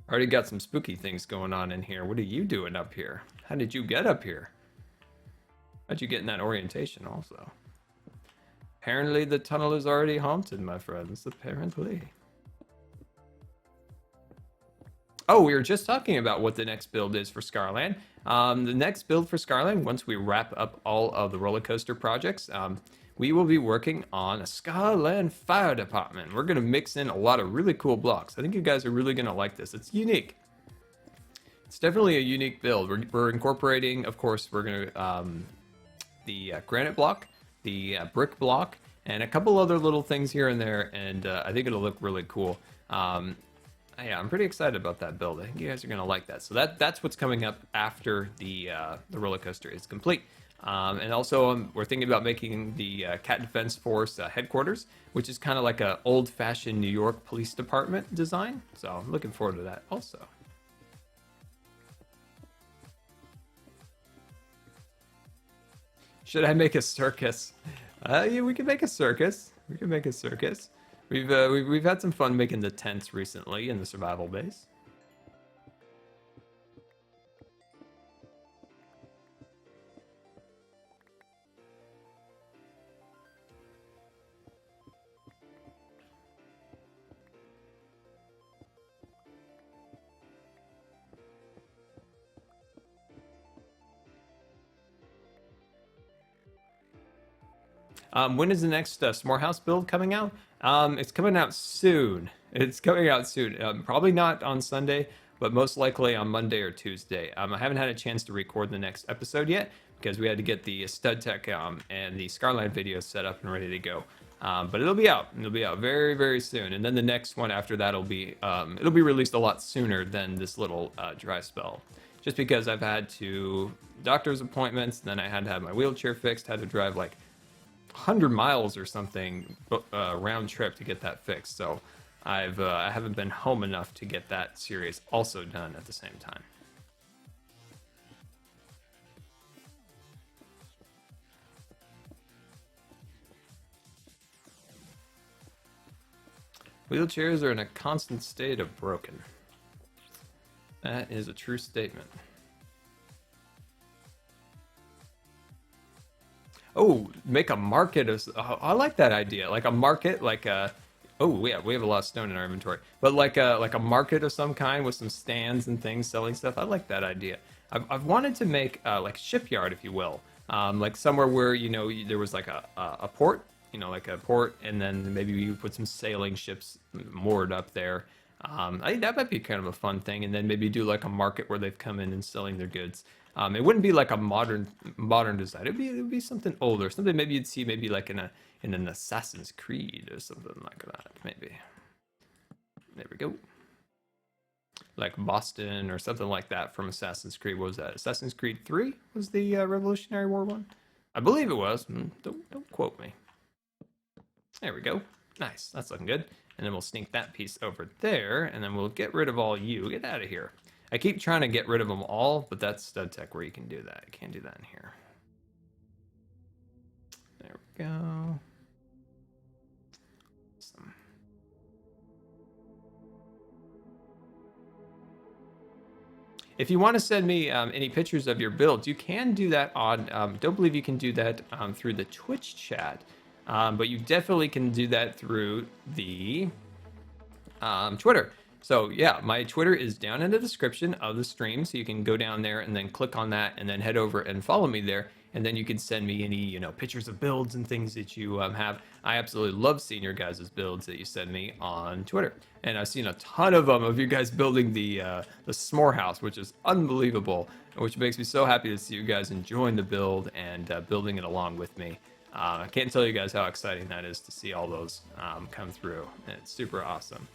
Already got some spooky things going on in here. What are you doing up here? How did you get up here? How'd you get in that orientation also? Apparently the tunnel is already haunted, my friends. Apparently. Oh, we were just talking about what the next build is for Scarland. The next build for Scarland, once we wrap up all of the roller coaster projects, we will be working on a Scarland Fire Department. We're going to mix in a lot of really cool blocks. I think you guys are really going to like this. It's unique. It's definitely a unique build. We're incorporating, of course, we're going to the granite block, the brick block, and a couple other little things here and there, and I think it'll look really cool. Yeah, I'm pretty excited about that build. I think you guys are gonna like that. So that's what's coming up after the roller coaster is complete. And also, we're thinking about making the Cat Defense Force headquarters, which is kind of like a old-fashioned New York Police Department design. So I'm looking forward to that also. Should I make a circus? Yeah, we can make a circus. We can make a circus. We've had some fun making the tents recently in the survival base. When is the next S'more House build coming out? It's coming out soon. It's coming out soon. Probably not on Sunday, but most likely on Monday or Tuesday. I haven't had a chance to record the next episode yet because we had to get the stud tech and the Scarland videos set up and ready to go. But it'll be out. It'll be out very, very soon. And then the next one after that will be it'll be released a lot sooner than this little dry spell. Just because I've had to doctor's appointments, then I had to have my wheelchair fixed, had to drive like 100 miles or something round trip to get that fixed. So I haven't been home enough to get that series also done at the same time. Wheelchairs are in a constant state of broken. That is a true statement. Oh, make a market of. Oh, I like that idea. Like a market, like a. Oh, yeah, we have a lot of stone in our inventory, but like a market of some kind with some stands and things selling stuff. I like that idea. I've wanted to make like a shipyard, if you will, like somewhere where there was like a port, like a port, and then maybe you put some sailing ships moored up there. I think that might be kind of a fun thing, and then maybe do like a market where they've come in and selling their goods. It wouldn't be like a modern design. It'd be something older, something maybe you'd see maybe like in an Assassin's Creed or something like that. Maybe. There we go. Like Boston or something like that from Assassin's Creed. What was that? Assassin's Creed 3 was the Revolutionary War one? I believe it was. Don't quote me. There we go. Nice. That's looking good. And then we'll sneak that piece over there, and then we'll get rid of all you. Get out of here. I keep trying to get rid of them all, but that's stud tech where you can do that. I can't do that in here. There we go. Awesome. If you want to send me any pictures of your builds, you can do that on, don't believe you can do that through the Twitch chat, but you definitely can do that through the Twitter. So yeah, my Twitter is down in the description of the stream, so you can go down there and then click on that and then head over and follow me there. And then you can send me any, pictures of builds and things that you have. I absolutely love seeing your guys' builds that you send me on Twitter. And I've seen a ton of them of you guys building the S'more House, which is unbelievable, which makes me so happy to see you guys enjoying the build and building it along with me. I can't tell you guys how exciting that is to see all those come through. And it's super awesome.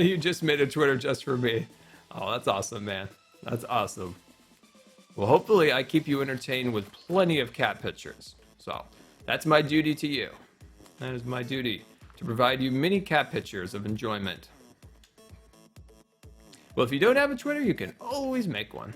You just made a Twitter just for me. Oh, that's awesome, man. That's awesome. Well, hopefully I keep you entertained with plenty of cat pictures. So that's my duty to you. That is my duty, to provide you many cat pictures of enjoyment. Well, if you don't have a Twitter, you can always make one.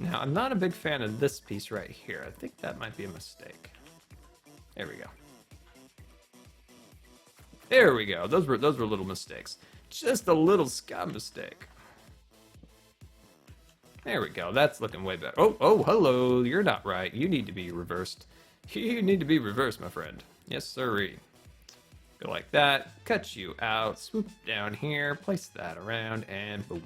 Now, I'm not a big fan of this piece right here. I think that might be a mistake. There we go. There we go. Those were little mistakes. Just a little scum mistake. There we go. That's looking way better. Oh, hello. You're not right. You need to be reversed. You need to be reversed, my friend. Yes, sirree. Go like that. Cut you out. Swoop down here. Place that around, and boom.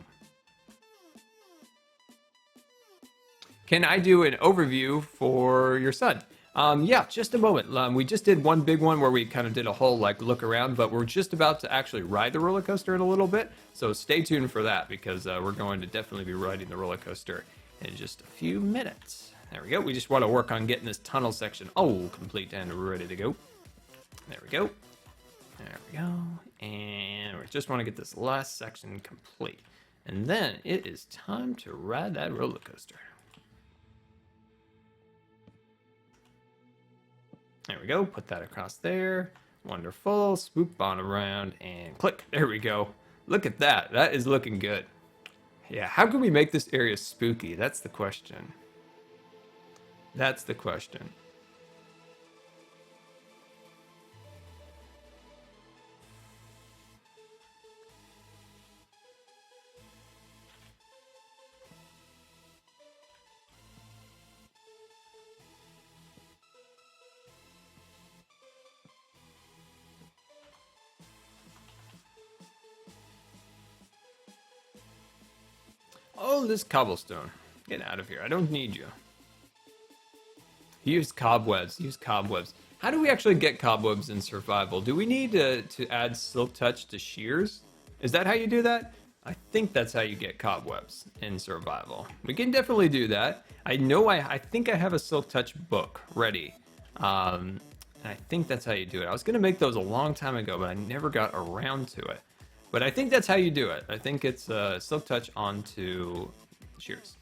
Can I do an overview for your son? Yeah, just a moment. We just did one big one where we kind of did a whole look around, but we're just about to actually ride the roller coaster in a little bit. So stay tuned for that because we're going to definitely be riding the roller coaster in just a few minutes. There we go. We just want to work on getting this tunnel section all complete and ready to go. There we go. There we go. And we just want to get this last section complete. And then it is time to ride that roller coaster. There we go. Put that across there. Wonderful. Swoop on around and click. There we go. Look at that. That is looking good. Yeah, how can we make this area spooky? That's the question. That's the question. Oh, this cobblestone. Get out of here. I don't need you. Use cobwebs. Use cobwebs. How do we actually get cobwebs in survival? Do we need to add silk touch to shears? Is that how you do that? I think that's how you get cobwebs in survival. We can definitely do that. I know I think I have a silk touch book ready. And I think that's how you do it. I was going to make those a long time ago, but I never got around to it. But I think that's how you do it. I think it's silk touch onto shears.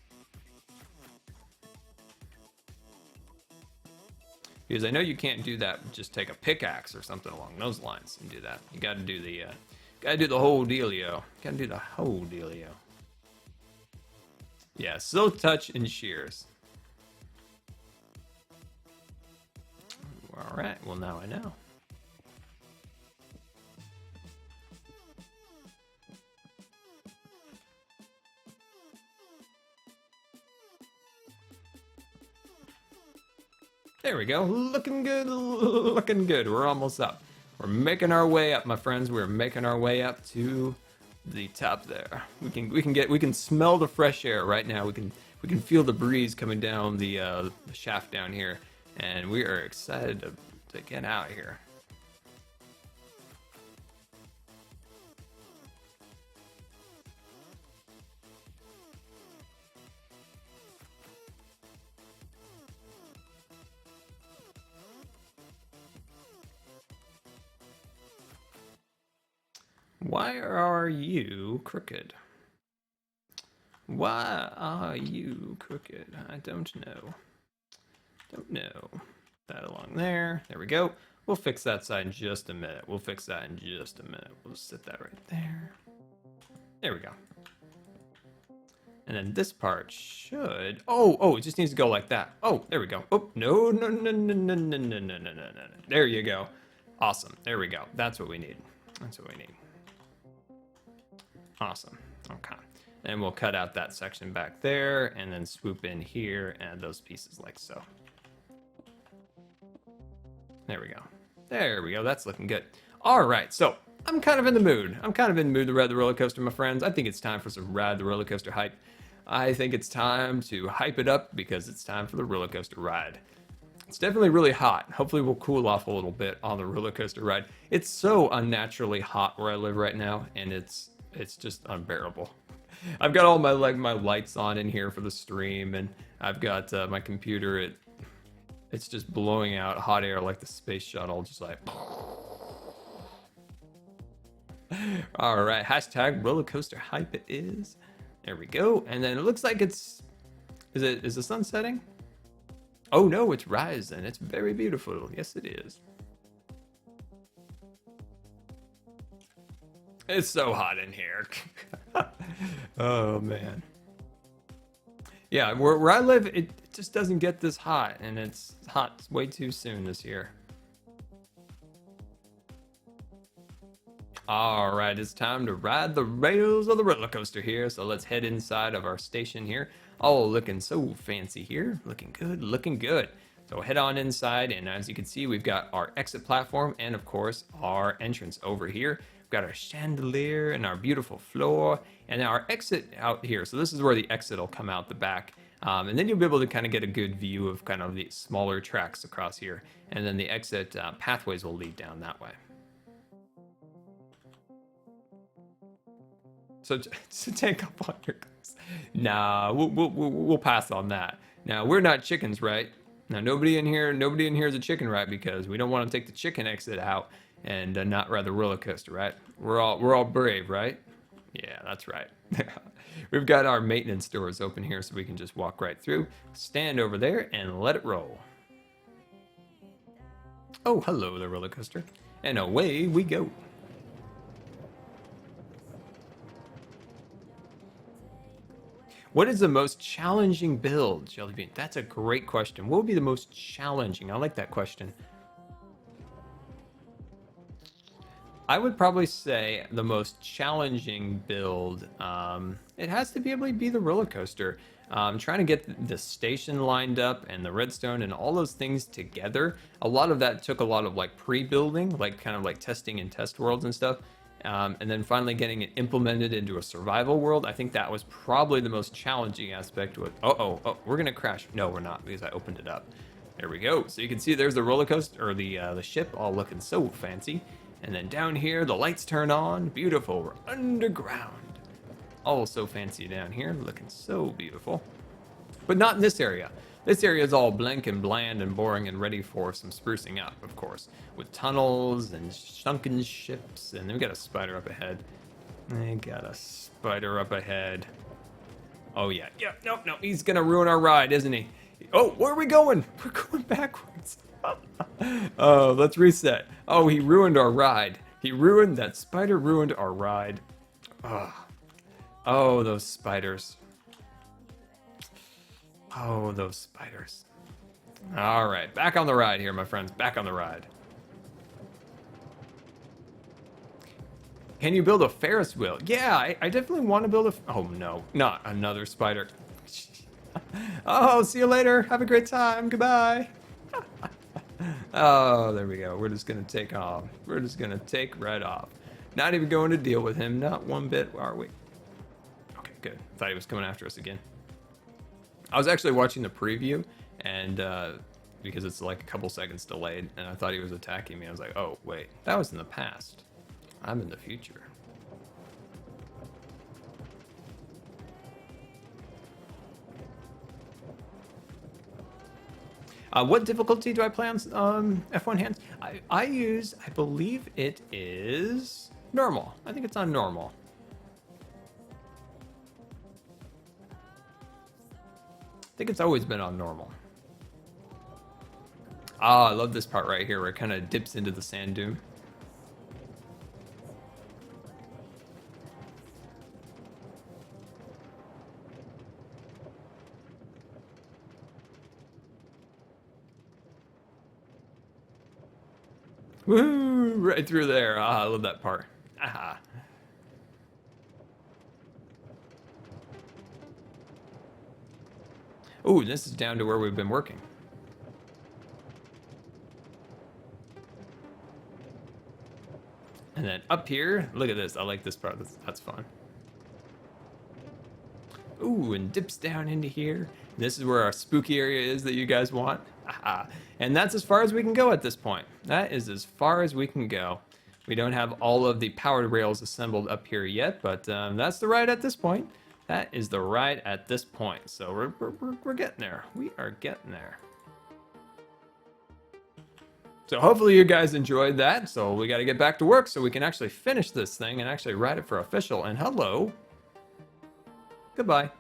Because I know you can't do that. Just take a pickaxe or something along those lines and do that. You got to do the whole dealio. Got to do the whole dealio. Yeah, silk touch and shears. All right. Well, now I know. There we go. Looking good, looking good. We're almost up. We're making our way up, my friends. We're making our way up to the top there. We can smell the fresh air right now. We can feel the breeze coming down the shaft down here, and we are excited to get out here. Why are you crooked? Why are you crooked? I don't know. Don't know. That along there. There we go. We'll fix that side in just a minute. We'll fix that in just a minute. We'll sit that right there. There we go. And then this part should... Oh, it just needs to go like that. Oh, there we go. Oh, no. There you go. Awesome. There we go. That's what we need. That's what we need. Awesome. Okay. And we'll cut out that section back there and then swoop in here and those pieces like so. There we go. There we go. That's looking good. All right. So I'm kind of in the mood. I'm kind of in the mood to ride the roller coaster, my friends. I think it's time for some ride the roller coaster hype. I think it's time to hype it up because it's time for the roller coaster ride. It's definitely really hot. Hopefully we'll cool off a little bit on the roller coaster ride. It's so unnaturally hot where I live right now, and it's just unbearable. I've got all my lights on in here for the stream, and I've got my computer. It's just blowing out hot air like the space shuttle, just like. All right, hashtag roller coaster hype it is. There we go, and then it looks like is the sun setting? Oh no, it's rising. It's very beautiful. Yes, it is. It's so hot in here. Oh man. Yeah, where I live, it just doesn't get this hot, and it's hot way too soon this year. All right, it's time to ride the rails of the roller coaster here. So let's head inside of our station here. Oh, looking so fancy here. Looking good, looking good. So head on inside, and as you can see, we've got our exit platform and of course our entrance over here. We've got our chandelier and our beautiful floor and our exit out here. So this is where the exit will come out the back. And then you'll be able to kind of get a good view of kind of the smaller tracks across here. And then the exit pathways will lead down that way. So to take up on your clothes. Nah, we'll pass on that. Now we're not chickens, right? Now nobody in here is a chicken, right? Because we don't want to take the chicken exit out and not ride the roller coaster, right? We're all brave, right? Yeah, that's right. We've got our maintenance doors open here so we can just walk right through, stand over there, and let it roll. Oh, hello there, roller coaster. And away we go. What is the most challenging build, Jellybean? That's a great question. What would be the most challenging? I like that question. I would probably say the most challenging build, it has to be the roller coaster. Trying to get the station lined up and the redstone and all those things together. A lot of that took a lot of like pre-building, like kind of like testing in test worlds and stuff. And then finally getting it implemented into a survival world. I think that was probably the most challenging aspect with, oh, we're gonna crash. No, we're not, because I opened it up. There we go. So you can see there's the roller coaster, or the ship, all looking so fancy. And then down here, the lights turn on. Beautiful. We're underground. All so fancy down here, looking so beautiful. But not in this area. This area is all blank and bland and boring and ready for some sprucing up, of course. With tunnels and sunken ships. And then we got a spider up ahead. Oh, yeah. No. He's going to ruin our ride, isn't he? Oh, where are we going? We're going backwards. Oh, let's reset. Oh, he ruined our ride. That spider ruined our ride. Oh, those spiders. Oh, those spiders. All right, back on the ride here, my friends. Back on the ride. Can you build a Ferris wheel? Yeah, I definitely want to build a... Oh, no, not another spider. Oh, see you later. Have a great time. Goodbye. Oh, there we go. We're just going to take off. We're just going to take right off. Not even going to deal with him. Not one bit, are we? Okay, good. Thought he was coming after us again. I was actually watching the preview, and because it's like a couple seconds delayed, and I thought he was attacking me. I was like, oh, wait. That was in the past. I'm in the future. What difficulty do I play on F1 hands? I believe it is normal. I think it's on normal. I think it's always been on normal. Ah, I love this part right here where it kind of dips into the sand dune. Woo! Right through there. Ah, I love that part. Aha. Ooh, this is down to where we've been working. And then up here, look at this. I like this part. That's fun. Ooh, and dips down into here. This is where our spooky area is that you guys want. Aha. And that's as far as we can go at this point. That is as far as we can go. We don't have all of the powered rails assembled up here yet, but that's the ride at this point. That is the ride at this point. So we're getting there. We are getting there. So hopefully you guys enjoyed that. So we got to get back to work so we can actually finish this thing and actually ride it for official. And hello. Goodbye.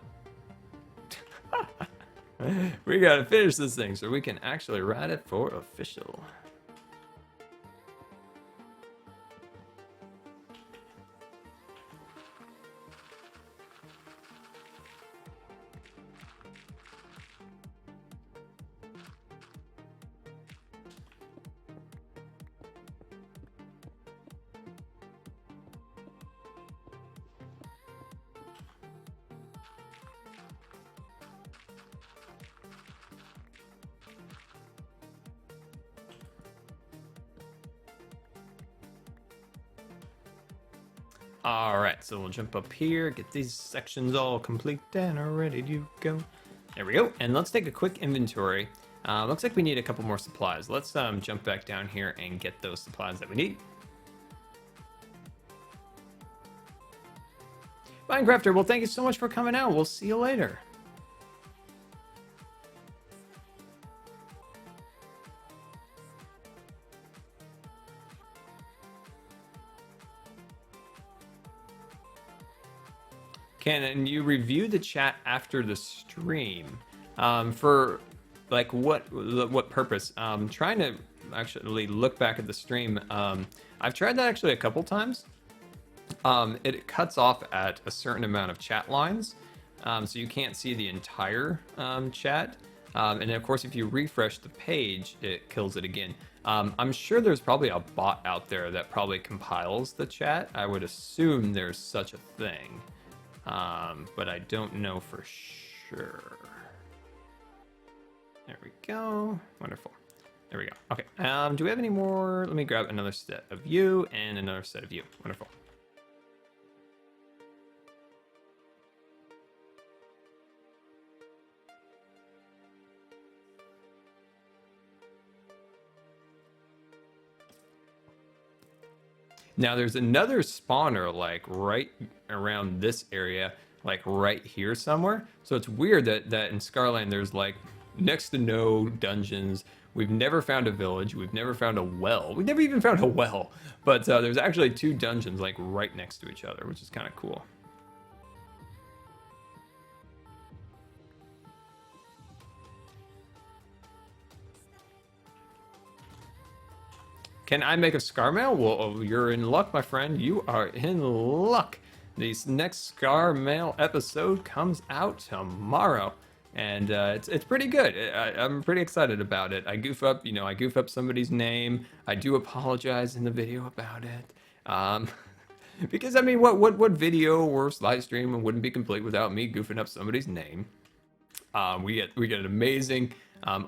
We got to finish this thing so we can actually ride it for official. All right, so we'll jump up here, get these sections all complete and are ready to go. There we go. And let's take a quick inventory. Looks like we need a couple more supplies. Let's jump back down here and get those supplies that we need. Minecrafter, well, thank you so much for coming out. We'll see you later. Can you review the chat after the stream? For like what purpose? Trying to actually look back at the stream. I've tried that actually a couple times. It cuts off at a certain amount of chat lines, so you can't see the entire chat. And then of course, if you refresh the page, it kills it again. I'm sure there's probably a bot out there that probably compiles the chat. I would assume there's such a thing. But I don't know for sure. There we go. Wonderful. There we go. Okay. Do we have any more? Let me grab another set of you and another set of you. Wonderful. Now there's another spawner like right around this area, like right here somewhere. So it's weird that in Scarland there's like next to no dungeons. We've never found a village. We've never found a well. We've never even found a well. But there's actually 2 dungeons like right next to each other, which is kind of cool. Can I make a Scar mail? Well, you're in luck, my friend. You are in luck. This next Scar mail episode comes out tomorrow, and it's pretty good. I'm pretty excited about it. I goof up, I goof up somebody's name. I do apologize in the video about it, because I mean, what video or live stream wouldn't be complete without me goofing up somebody's name? We get an amazing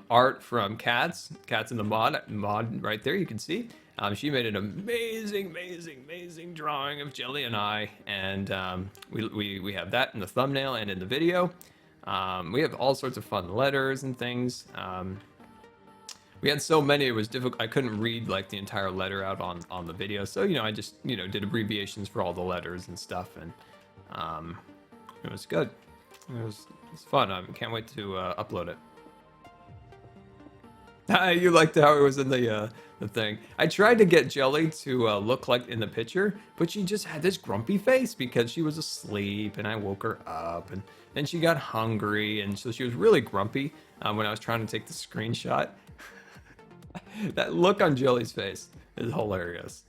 art from Cats in the mod right there. You can see she made an amazing drawing of Jelly and I, and we have that in the thumbnail and in the video. We have all sorts of fun letters and things. We had so many, it was difficult. I couldn't read like the entire letter out on the video, so I just did abbreviations for all the letters and stuff, and it was good. It was fun. I can't wait to upload it. You liked how it was in the thing. I tried to get Jelly to look like in the picture, but she just had this grumpy face because she was asleep, and I woke her up, and then she got hungry, and so she was really grumpy when I was trying to take the screenshot. That look on Jelly's face is hilarious.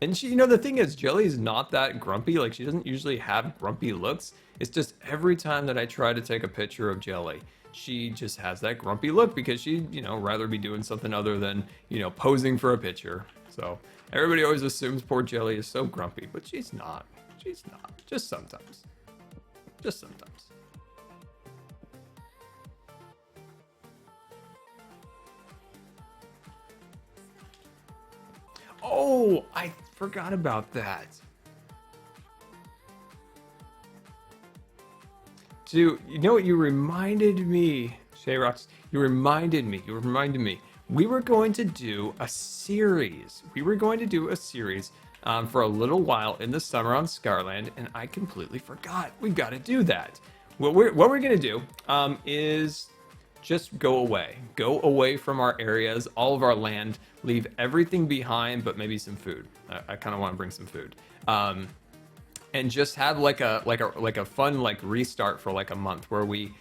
And she, the thing is, Jelly's not that grumpy. Like, she doesn't usually have grumpy looks. It's just every time that I try to take a picture of Jelly, she just has that grumpy look because she'd, rather be doing something other than, posing for a picture. So everybody always assumes poor Jelly is so grumpy, but she's not. She's not. Just sometimes. Just sometimes. Oh, I forgot about that. Dude, you know what you reminded me, Shayrox? You reminded me. We were going to do a series. For a little while in the summer on Scarland, and I completely forgot. We got to do that. What we're going to do is just go away from our areas, all of our land, leave everything behind, but maybe some food. I kind of want to bring some food. And just have like a fun restart for like a month where we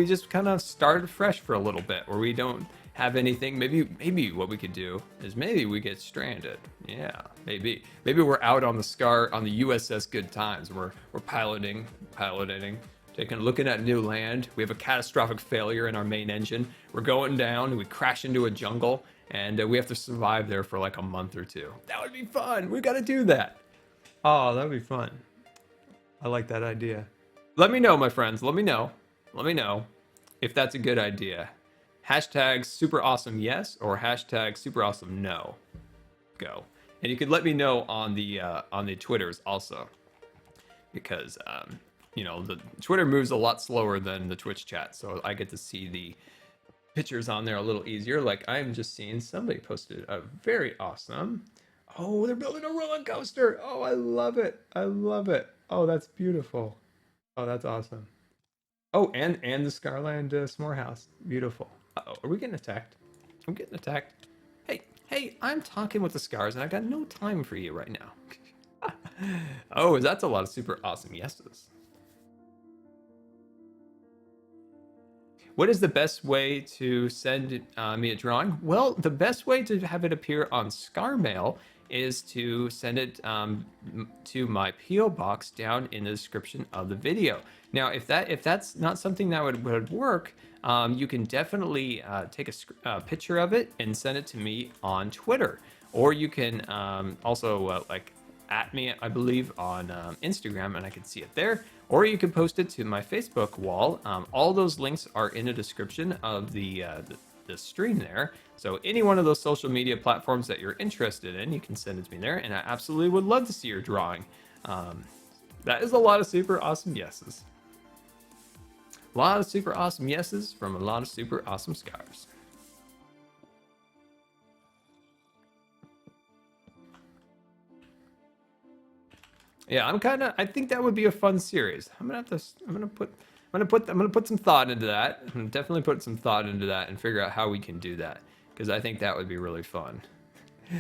just kind of start fresh for a little bit, where we don't have anything. Maybe what we could do is maybe we get stranded. Yeah, maybe we're out on the Scar on the USS Good Times. We're piloting, looking at new land. We have a catastrophic failure in our main engine. We're going down, and we crash into a jungle, and we have to survive there for like a month or 2. That would be fun. We got to do that. Oh, that'd be fun. I like that idea. Let me know, my friends. Let me know if that's a good idea. Hashtag super awesome yes or hashtag super awesome no. Go. And you could let me know on the Twitters also, because the Twitter moves a lot slower than the Twitch chat, so I get to see the pictures on there a little easier. Like I'm just seeing somebody posted a very awesome. Oh, they're building a roller coaster. Oh, I love it. Oh, that's beautiful. Oh, that's awesome. Oh, and the Scarland s'more house. Beautiful. Uh-oh, are we getting attacked? I'm getting attacked. Hey, hey, I'm talking with the Scars, and I've got no time for you right now. Oh, that's a lot of super awesome yeses. What is the best way to send me a drawing? Well, the best way to have it appear on Scar Mail is to send it to my PO box down in the description of the video. Now, if that's not something that would work, you can definitely take a picture of it and send it to me on Twitter, or you can also like at me, I believe, on Instagram, and I can see it there. Or you can post it to my Facebook wall. All those links are in the description of the stream there. So any one of those social media platforms that you're interested in, you can send it to me there, and I absolutely would love to see your drawing. That is a lot of super awesome yeses. A lot of super awesome yeses from a lot of super awesome Scars. Yeah, I think that would be a fun series. I'm gonna put some thought into that. I'm gonna definitely put some thought into that and figure out how we can do that, because I think that would be really fun.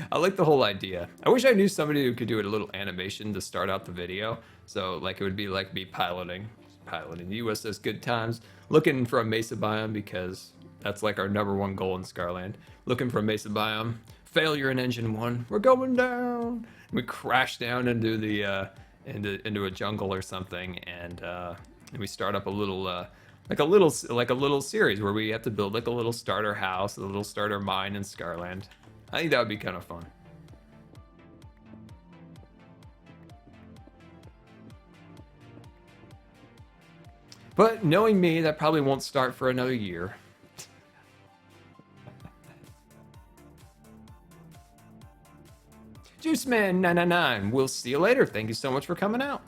I like the whole idea. I wish I knew somebody who could do a little animation to start out the video. So like it would be like me piloting the USS Good Times, looking for a mesa biome, because that's like our #1 goal in Scarland. Looking for a mesa biome. Failure in engine 1. We're going down. We crash down into the into a jungle or something, and we start up a little like a little series where we have to build like a little starter house, a little starter mine in Scarland. I think that would be kind of fun. But knowing me, that probably won't start for another year. JuiceMan999, we'll see you later. Thank you so much for coming out.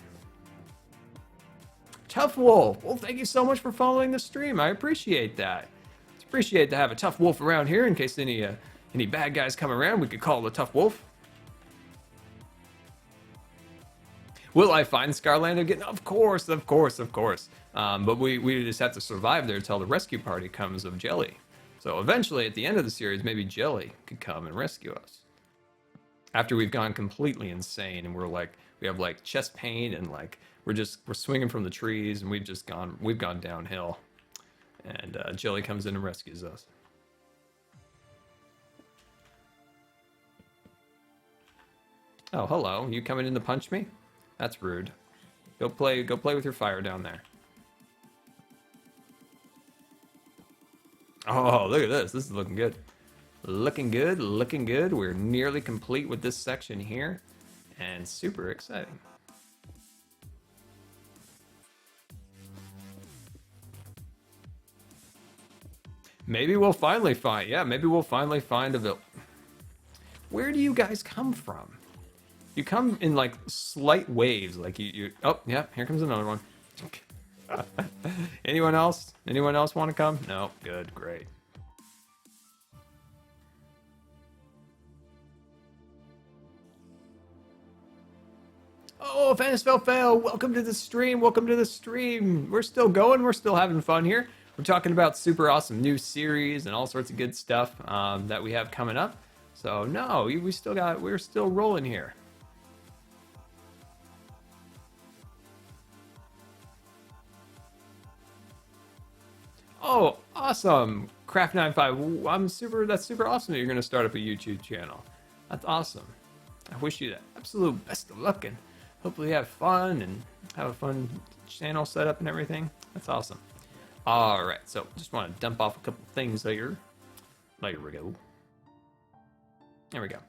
Tough Wolf, well, thank you so much for following the stream. I appreciate that. It's appreciate to have a Tough Wolf around here in case any bad guys come around. We could call the Tough Wolf. Will I find Scarland again? Of course, of course, of course. But we just have to survive there until the rescue party comes of Jelly. So eventually, at the end of the series, maybe Jelly could come and rescue us. After we've gone completely insane and we have like chest pain and like we're swinging from the trees and we've gone downhill, and Jelly comes in and rescues us. Oh, hello. You coming in to punch me? That's rude. Go play with your fire down there. Oh, look at this. This is looking good. Looking good, looking good. We're nearly complete with this section here, and super exciting. Maybe we'll finally find, maybe we'll finally find a village. Where do you guys come from? You come in like slight waves, like you. Oh, yeah, here comes another one. Anyone else? Anyone else want to come? No, good, great. Oh, Fanisfell Fail, welcome to the stream. Welcome to the stream. We're still going. We're still having fun here. We're talking about super awesome new series and all sorts of good stuff that we have coming up. So no, we're still rolling here. Oh, awesome. Craft95, that's super awesome that you're gonna start up a YouTube channel. That's awesome. I wish you the absolute best of luck, and hopefully you have fun and have a fun channel set up and everything. That's awesome. All right, so just want to dump off a couple things here. There we go. There we go.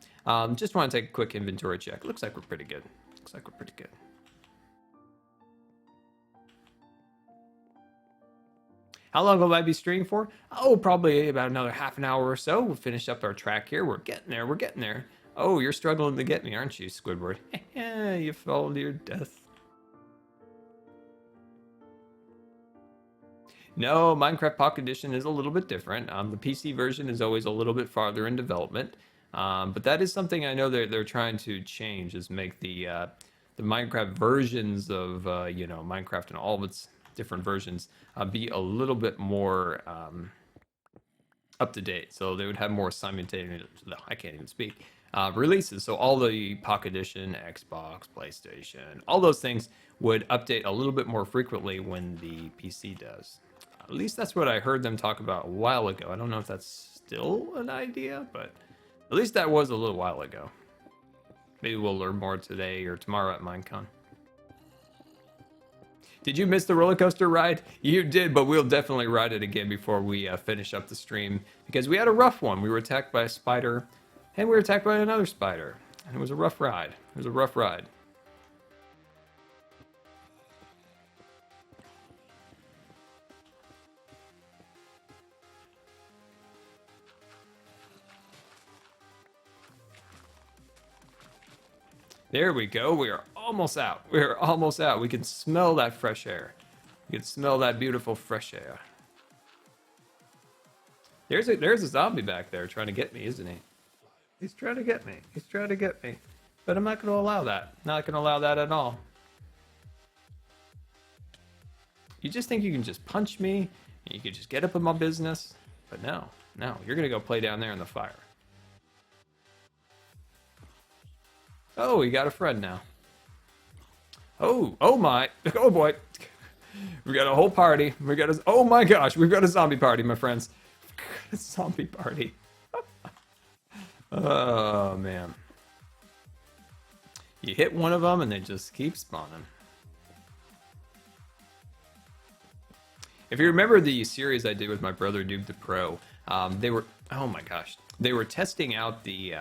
Just want to take a quick inventory check. Looks like we're pretty good. Looks like we're pretty good. How long will I be streaming for? Oh, probably about another half an hour or so. We'll finish up our track here. We're getting there. We're getting there. Oh, you're struggling to get me, aren't you, Squidward? You fell to your death. No, Minecraft Pocket Edition is a little bit different. The PC version is always a little bit farther in development. But that is something I know they're trying to change, is make the the Minecraft versions of you know, Minecraft and all of its different versions be a little bit more up to date. So they would have more simultaneous. I can't even speak. Releases. So all the Pocket Edition, Xbox, PlayStation, all those things would update a little bit more frequently when the PC does. At least that's what I heard them talk about a while ago. I don't know if that's still an idea, but at least that was a little while ago. Maybe we'll learn more today or tomorrow at Minecon. Did you miss the roller coaster ride? You did, but we'll definitely ride it again before we finish up the stream because we had a rough one. We were attacked by a spider and we were attacked by another spider. And it was a rough ride. It was a rough ride. There we go. We are almost out. We are almost out. We can smell that fresh air. You can smell that beautiful fresh air. There's a zombie back there trying to get me, isn't he? He's trying to get me. He's trying to get me. But I'm not going to allow that. Not going to allow that at all. You just think you can just punch me and you can just get up in my business. But no, no. You're going to go play down there in the fire. Oh, we got a friend now. Oh my. Oh boy. We got a whole party. We got a, oh my gosh, we've got a zombie party, my friends. A zombie party. Oh man. You hit one of them and they just keep spawning. If you remember the series I did with my brother Noob the Pro, they were, oh my gosh, they were testing out the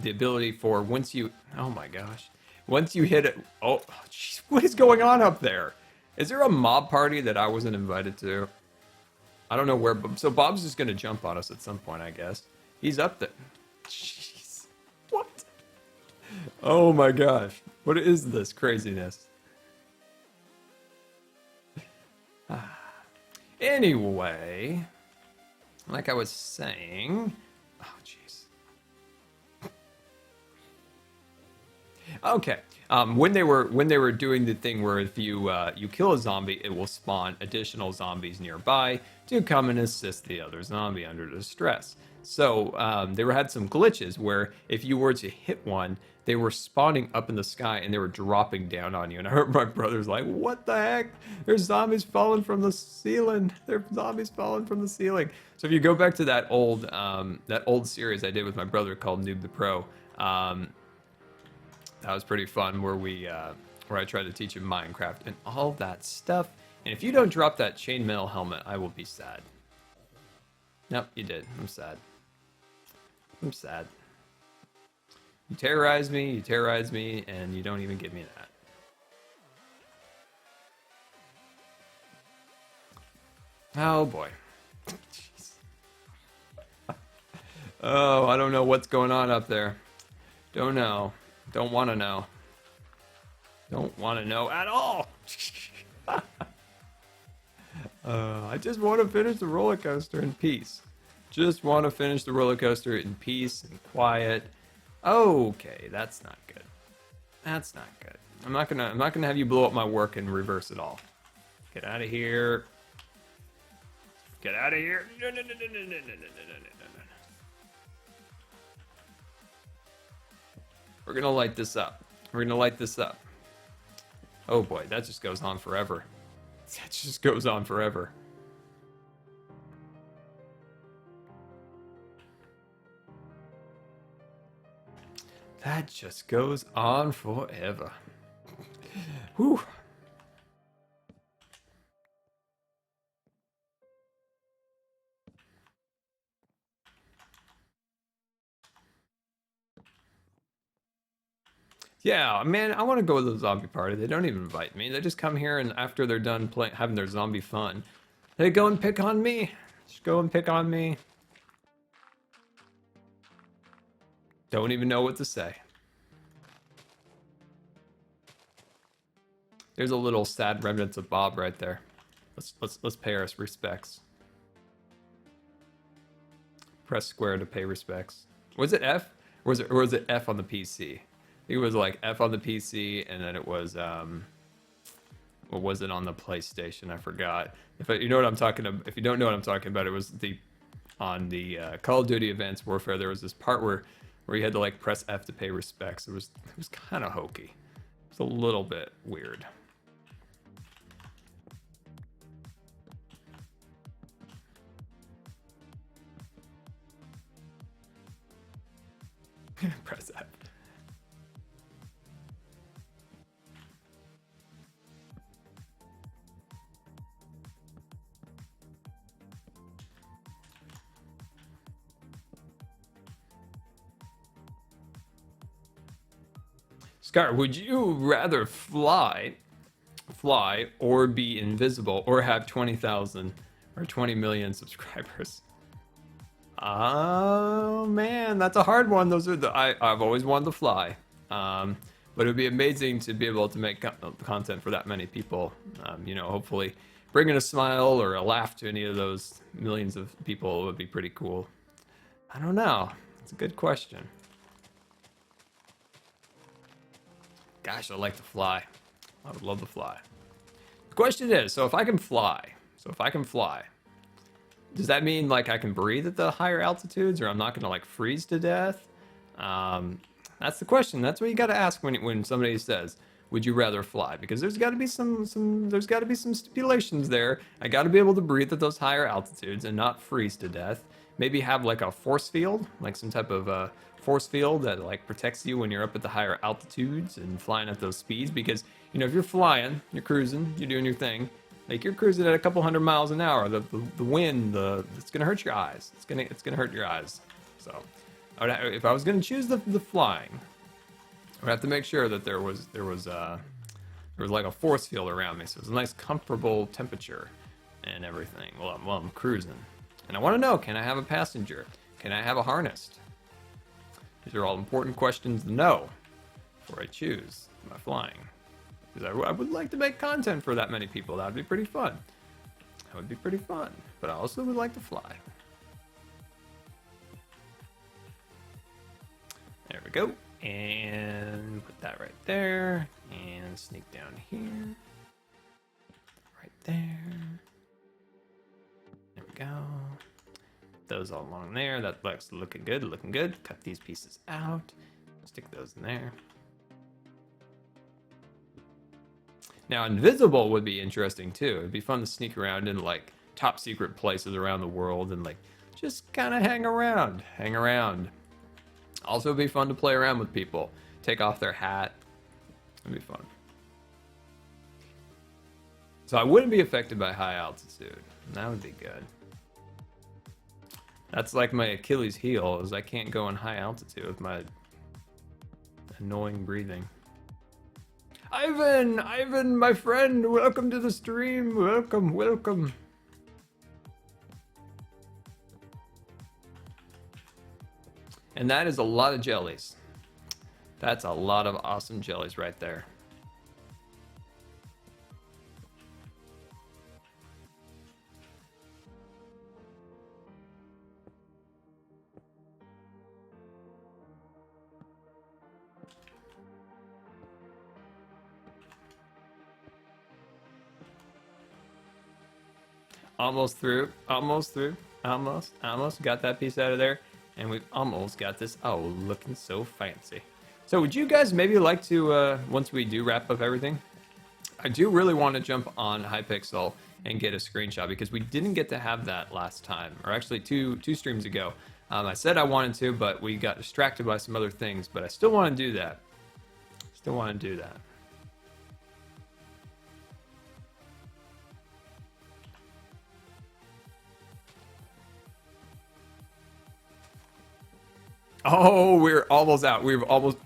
ability for once you, oh my gosh, once you hit it, oh, geez, what is going on up there? Is there a mob party that I wasn't invited to? I don't know where, so Bob's just gonna jump on us at some point, I guess. He's up there. Jeez, what? Oh my gosh, what is this craziness? Anyway, like I was saying, oh jeez. Okay. When they were doing the thing where if you you kill a zombie, it will spawn additional zombies nearby to come and assist the other zombie under distress. So they had some glitches where if you were to hit one, they were spawning up in the sky and they were dropping down on you. And I heard my brother's like, "What the heck? There's zombies falling from the ceiling. There's zombies falling from the ceiling." So if you go back to that old series I did with my brother called Noob the Pro. That was pretty fun where I tried to teach him Minecraft and all that stuff. And if you don't drop that chainmail helmet, I will be sad. Nope, you did. I'm sad. I'm sad. You terrorize me, and you don't even give me that. Oh boy. Jeez. Oh, I don't know what's going on up there. Don't know. Don't want to know. Don't want to know at all. I just want to finish the roller coaster in peace. Just want to finish the roller coaster in peace and quiet. Okay, that's not good. That's not good. I'm not gonna have you blow up my work and reverse it all. Get out of here. Get out of here. No, no, no, no, no, no, no, no, no, no. We're gonna light this up. We're gonna light this up. Oh boy, that just goes on forever. That just goes on forever. That just goes on forever. Whew. Yeah, man, I want to go to the zombie party. They don't even invite me. They just come here and after they're done playing, having their zombie fun, they go and pick on me. Just go and pick on me. Don't even know what to say. There's a little sad remnants of Bob right there. Let's pay our respects. Press square to pay respects. Was it F? Or was it F on the PC? think it was like F on the PC, and then it was what was it on the PlayStation? I forgot. You know what I'm talking about, if you don't know what I'm talking about, it was on the Call of Duty Advanced Warfare. There was this part where you had to like press F to pay respects. It was kind of hokey. It's a little bit weird. Press F. Scar, would you rather fly, or be invisible, or have 20,000 or 20 million subscribers? Oh man, that's a hard one. Those are I've always wanted to fly, but it would be amazing to be able to make content for that many people. You know, hopefully bringing a smile or a laugh to any of those millions of people would be pretty cool. I don't know. It's a good question. Gosh, I'd like to fly. I would love to fly. The question is, so if I can fly, does that mean like I can breathe at the higher altitudes, or I'm not gonna like freeze to death? That's the question. That's what you got to ask when somebody says, "Would you rather fly?" Because there's got to be some stipulations there. I got to be able to breathe at those higher altitudes and not freeze to death. Maybe have like a force field, like some type of force field that like protects you when you're up at the higher altitudes and flying at those speeds. Because you know, if you're flying, you're cruising, you're doing your thing. Like you're cruising at a couple hundred miles an hour. The wind, it's gonna hurt your eyes. It's gonna hurt your eyes. So, if I was gonna choose the flying, I would have to make sure that there was like a force field around me, so it's a nice comfortable temperature and everything while I'm cruising. And I want to know: can I have a passenger? Can I have a harness? These are all important questions to know before I choose my flying. Because I would like to make content for that many people. That would be pretty fun. That would be pretty fun. But I also would like to fly. There we go. And put that right there. And sneak down here. Right there. There we go. Those all along there. That looks looking good, looking good. Cut these pieces out. Stick those in there. Now, invisible would be interesting too. It'd be fun to sneak around in like top secret places around the world and like just kind of hang around. Also, it'd be fun to play around with people. Take off their hat. It'd be fun. So I wouldn't be affected by high altitude. That would be good. That's like my Achilles heel, is I can't go in high altitude with my annoying breathing. Ivan, my friend, welcome to the stream. Welcome. And that is a lot of jellies. That's a lot of awesome jellies right there. Almost through. Almost got that piece out of there. And we've almost got this. Oh, looking so fancy. So would you guys maybe like to, once we do wrap up everything, I do really want to jump on Hypixel and get a screenshot because we didn't get to have that last time, or actually two streams ago. I said I wanted to, but we got distracted by some other things, but I still want to do that. Oh, we're almost out. We've almost...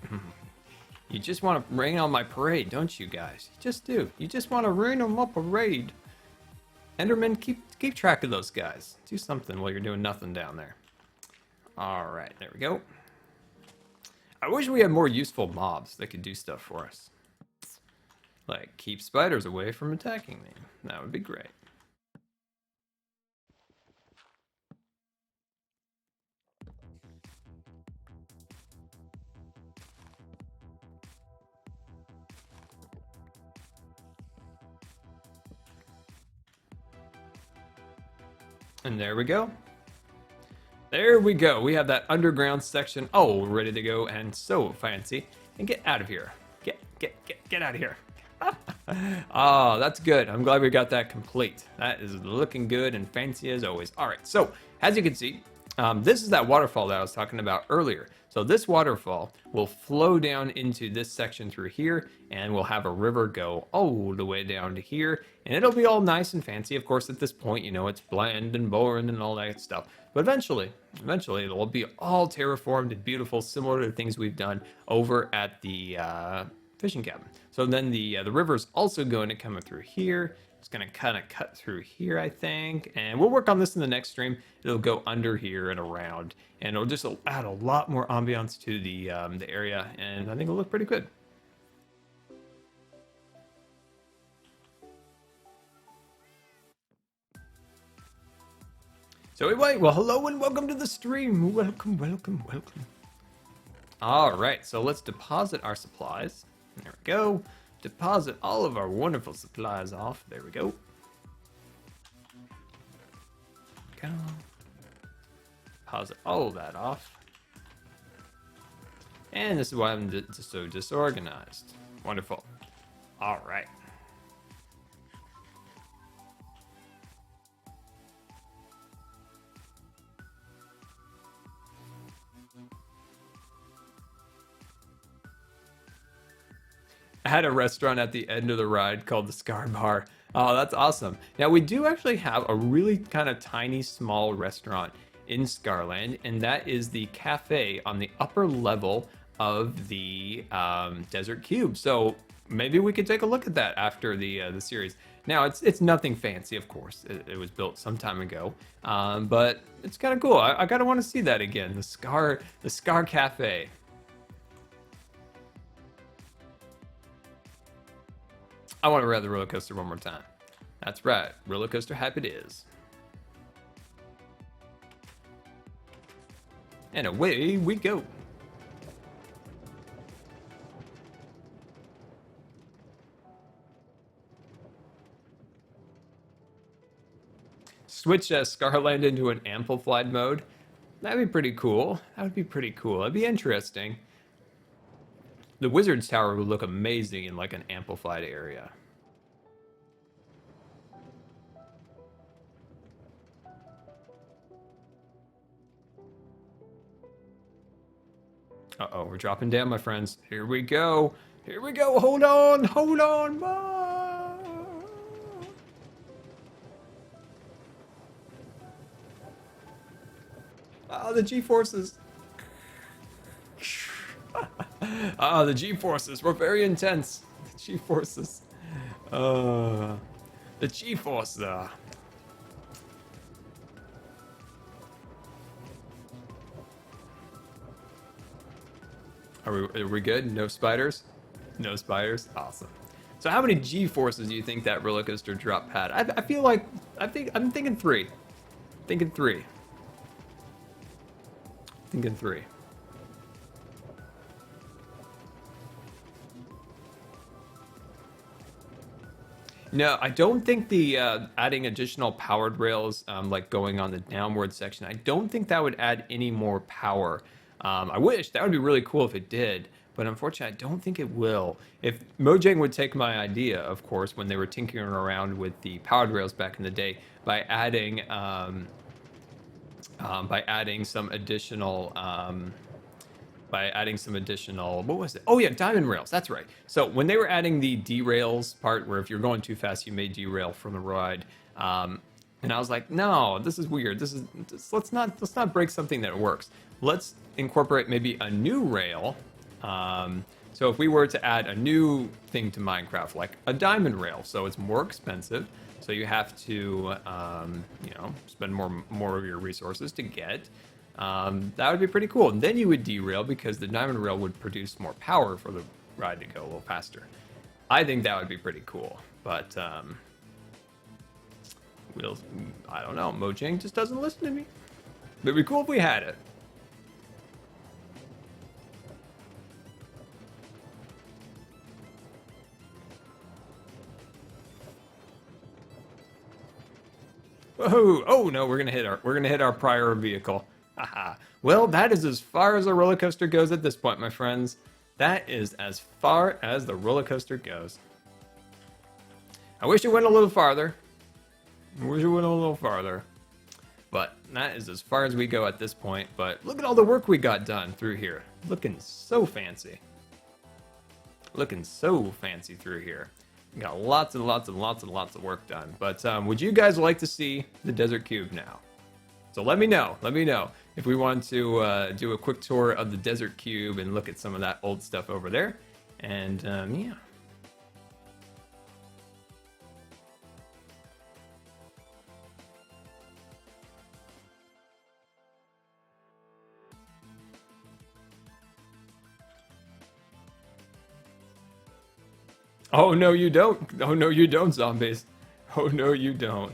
You just want to rain on my parade, don't you guys? You just do. You just want to rain on my parade. Enderman, keep track of those guys. Do something while you're doing nothing down there. All right, there we go. I wish we had more useful mobs that could do stuff for us. Like, keep spiders away from attacking me. That would be great. And there we go. There we go. We have that underground section all ready to go and so fancy. And get out of here. Get out of here. Oh, that's good. I'm glad we got that complete. That is looking good and fancy as always. All right, so as you can see, this is that waterfall that I was talking about earlier. So this waterfall will flow down into this section through here, and we'll have a river go all the way down to here, and it'll be all nice and fancy. Of course, at this point, you know, it's bland and boring and all that stuff. But eventually, it'll be all terraformed and beautiful, similar to the things we've done over at the fishing cabin. So then the river's also going to come through here. It's going to kind of cut through here, I think. And we'll work on this in the next stream. It'll go under here and around. And it'll just add a lot more ambiance to the area. And I think it'll look pretty good. So anyway, well, hello and welcome to the stream. Welcome. All right, so let's deposit our supplies. There we go. Deposit all of our wonderful supplies off. There we go. Go. Deposit all of that off. And this is why I'm so disorganized. Wonderful. All right. I had a restaurant at the end of the ride called the Scar Bar. Oh, that's awesome. Now, we do actually have a really kind of tiny, small restaurant in Scarland, and that is the cafe on the upper level of the Desert Cube. So maybe we could take a look at that after the series. Now, it's nothing fancy, of course. It was built some time ago, but it's kind of cool. I kind of want to see that again. The Scar Cafe. I want to ride the roller coaster one more time. That's right, roller coaster hype it is. And away we go. Switch Scarland into an amplified mode. That'd be pretty cool. That would be pretty cool. That'd be interesting. The Wizard's Tower would look amazing in like an amplified area. Uh-oh, we're dropping down, my friends. Here we go. Here we go. Hold on. Hold on. Oh, the G-forces. Ah, the G-forces were very intense. The G-forces. The G-force. Are we good? No spiders? No spiders? Awesome. So how many G-forces do you think that roller coaster drop had? I feel like I'm thinking three. Thinking three. Thinking three. No, I don't think the adding additional powered rails, like going on the downward section, I don't think that would add any more power. I wish, that would be really cool if it did, but unfortunately, I don't think it will. If Mojang would take my idea, of course, when they were tinkering around with the powered rails back in the day, by adding some additional what was it? Oh yeah, diamond rails. That's right. So when they were adding the derails part, where if you're going too fast, you may derail from the ride, and I was like, no, this is weird. Let's not break something that works. Let's incorporate maybe a new rail. So if we were to add a new thing to Minecraft, like a diamond rail, so it's more expensive, so you have to spend more of your resources to get. That would be pretty cool. And then you would derail because the diamond rail would produce more power for the ride to go a little faster. I think that would be pretty cool. But I don't know. Mojang just doesn't listen to me. It'd be cool if we had it. Whoa! Oh no, we're gonna hit our prior vehicle. Haha. Well, that is as far as a roller coaster goes at this point, my friends. That is as far as the roller coaster goes. I wish it went a little farther. I wish it went a little farther. But that is as far as we go at this point. But look at all the work we got done through here. Looking so fancy. Looking so fancy through here. We got lots and lots and lots and lots of work done. But would you guys like to see the Desert Cube now? So let me know. Let me know if we want to do a quick tour of the Desert Cube and look at some of that old stuff over there. And yeah. Oh no, you don't. Oh no, you don't, zombies. Oh no, you don't.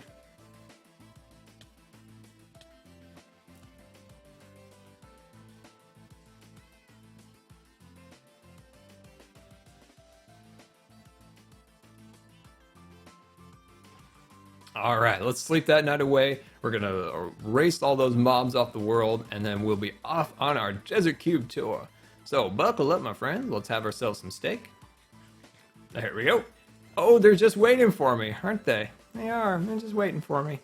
All right, let's sleep that night away. We're gonna erase all those mobs off the world, and then we'll be off on our Desert Cube tour. So buckle up, my friends. Let's have ourselves some steak. There we go. Oh, they're just waiting for me, aren't they? They are. They're just waiting for me.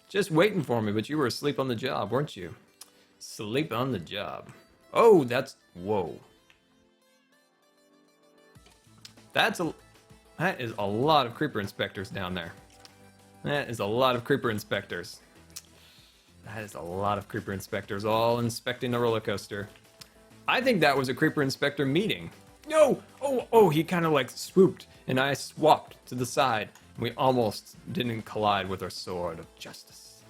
Just waiting for me, but you were asleep on the job, weren't you? Sleep on the job. Oh, that's... Whoa. That is a lot of creeper inspectors down there. That is a lot of creeper inspectors. That is a lot of creeper inspectors all inspecting the roller coaster. I think that was a creeper inspector meeting. No! Oh, he kind of like swooped, and I swapped to the side. And we almost didn't collide with our sword of justice.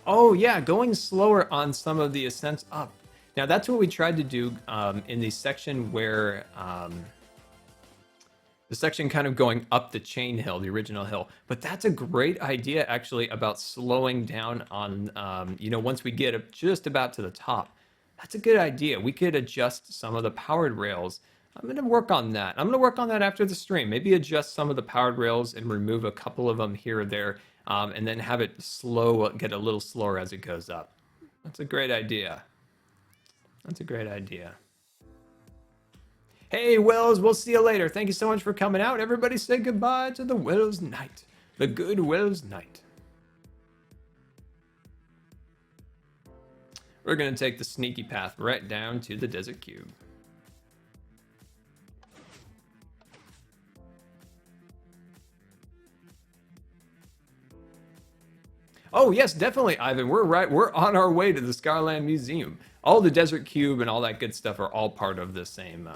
Oh yeah, going slower on some of the ascents up. Now that's what we tried to do in the section where the section kind of going up the chain hill, the original hill. But that's a great idea, actually, about slowing down on, once we get up just about to the top. That's a good idea. We could adjust some of the powered rails. I'm going to work on that. I'm going to work on that after the stream. Maybe adjust some of the powered rails and remove a couple of them here or there, and then have it get a little slower as it goes up. That's a great idea. That's a great idea. Hey, Wells, we'll see you later. Thank you so much for coming out. Everybody say goodbye to the Wells Knight. The good Wells Knight. We're going to take the sneaky path right down to the Desert Cube. Oh, yes, definitely, Ivan. We're on our way to the Scarland Museum. All the Desert Cube and all that good stuff are all part of the same...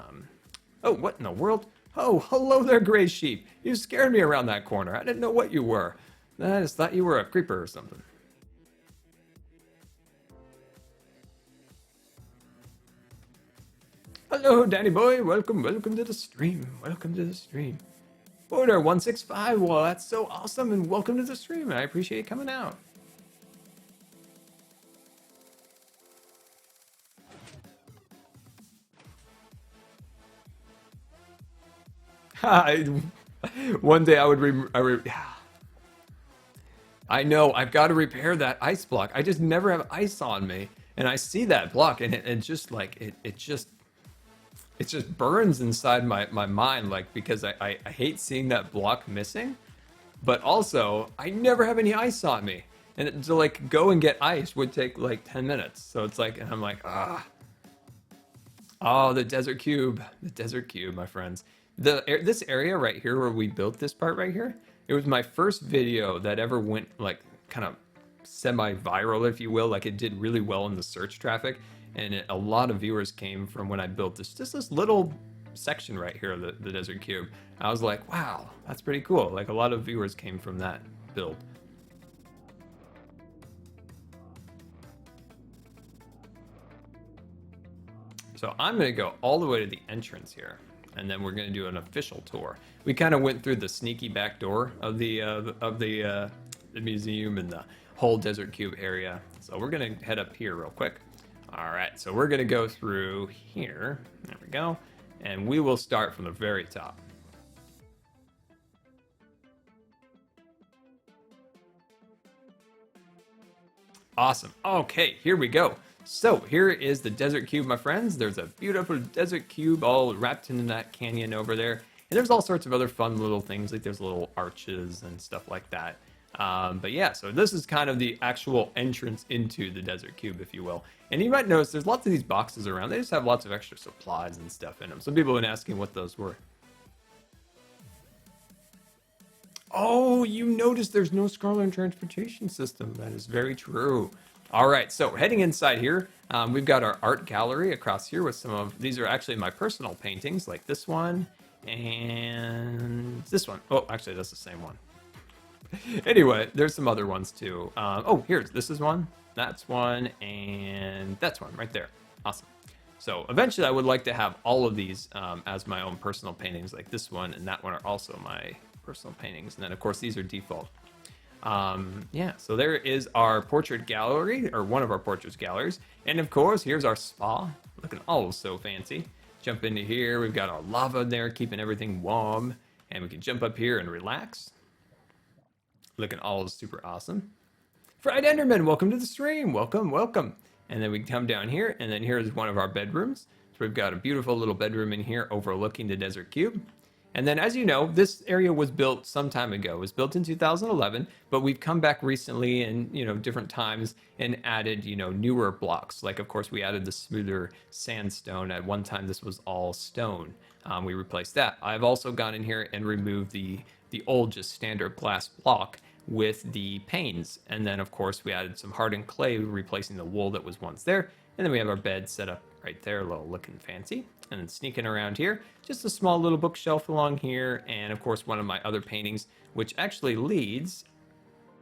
Oh, what in the world? Oh, hello there, Gray Sheep. You scared me around that corner. I didn't know what you were. I just thought you were a creeper or something. Hello, Danny boy. Welcome to the stream. Welcome to the stream. Order 165. Well, that's so awesome, and welcome to the stream. I appreciate you coming out. One day I would I know, I've got to repair that ice block. I just never have ice on me. And I see that block, and it just like, it just burns inside my mind, like, because I hate seeing that block missing. But also, I never have any ice on me. And to like go and get ice would take like 10 minutes. So it's like, and I'm like, ah. Oh, the Desert Cube. The Desert Cube, my friends. This area right here where we built this part right here, it was my first video that ever went like kind of semi-viral, if you will. Like it did really well in the search traffic, and a lot of viewers came from when I built this little section right here of the Desert Cube. I was like, wow, that's pretty cool. Like a lot of viewers came from that build. So I'm gonna go all the way to the entrance here, and then we're gonna do an official tour. We kind of went through the sneaky back door of the museum and the whole Desert Cube area. So we're gonna head up here real quick. All right, so we're gonna go through here. There we go. And we will start from the very top. Awesome. Okay, here we go. So here is the desert cube, my friends. There's a beautiful desert cube all wrapped in that canyon over there. And there's all sorts of other fun little things, like there's little arches and stuff like that. But yeah, so this is kind of the actual entrance into the desert cube, if you will. And you might notice there's lots of these boxes around. They just have lots of extra supplies and stuff in them. Some people have been asking what those were. Oh, you notice there's no Scarland transportation system. That is very true. All right, so heading inside here, we've got our art gallery across here with some of, these are actually my personal paintings, like this one and this one. Oh, actually, that's the same one. Anyway, there's some other ones too. Oh, this is one, that's one, and that's one right there. Awesome. So eventually I would like to have all of these as my own personal paintings, like this one and that one are also my personal paintings. And then of course these are default. Yeah, so there is our portrait gallery, or one of our portraits galleries. And of course, here's our spa, looking all so fancy. Jump into here, we've got our lava there, keeping everything warm. And we can jump up here and relax. Looking all super awesome. Fried Enderman, welcome to the stream. Welcome, welcome. And then we come down here, and then here's one of our bedrooms. So we've got a beautiful little bedroom in here overlooking the desert cube. And then, as you know, this area was built some time ago. It was built in 2011, but we've come back recently and, different times and added, newer blocks. Like, of course, we added the smoother sandstone. At one time, this was all stone. We replaced that. I've also gone in here and removed the old just standard glass block with the panes. And then, of course, we added some hardened clay, replacing the wool that was once there. And then we have our bed set up right there, a little looking fancy. And then sneaking around here, just a small little bookshelf along here. And of course, one of my other paintings, which actually leads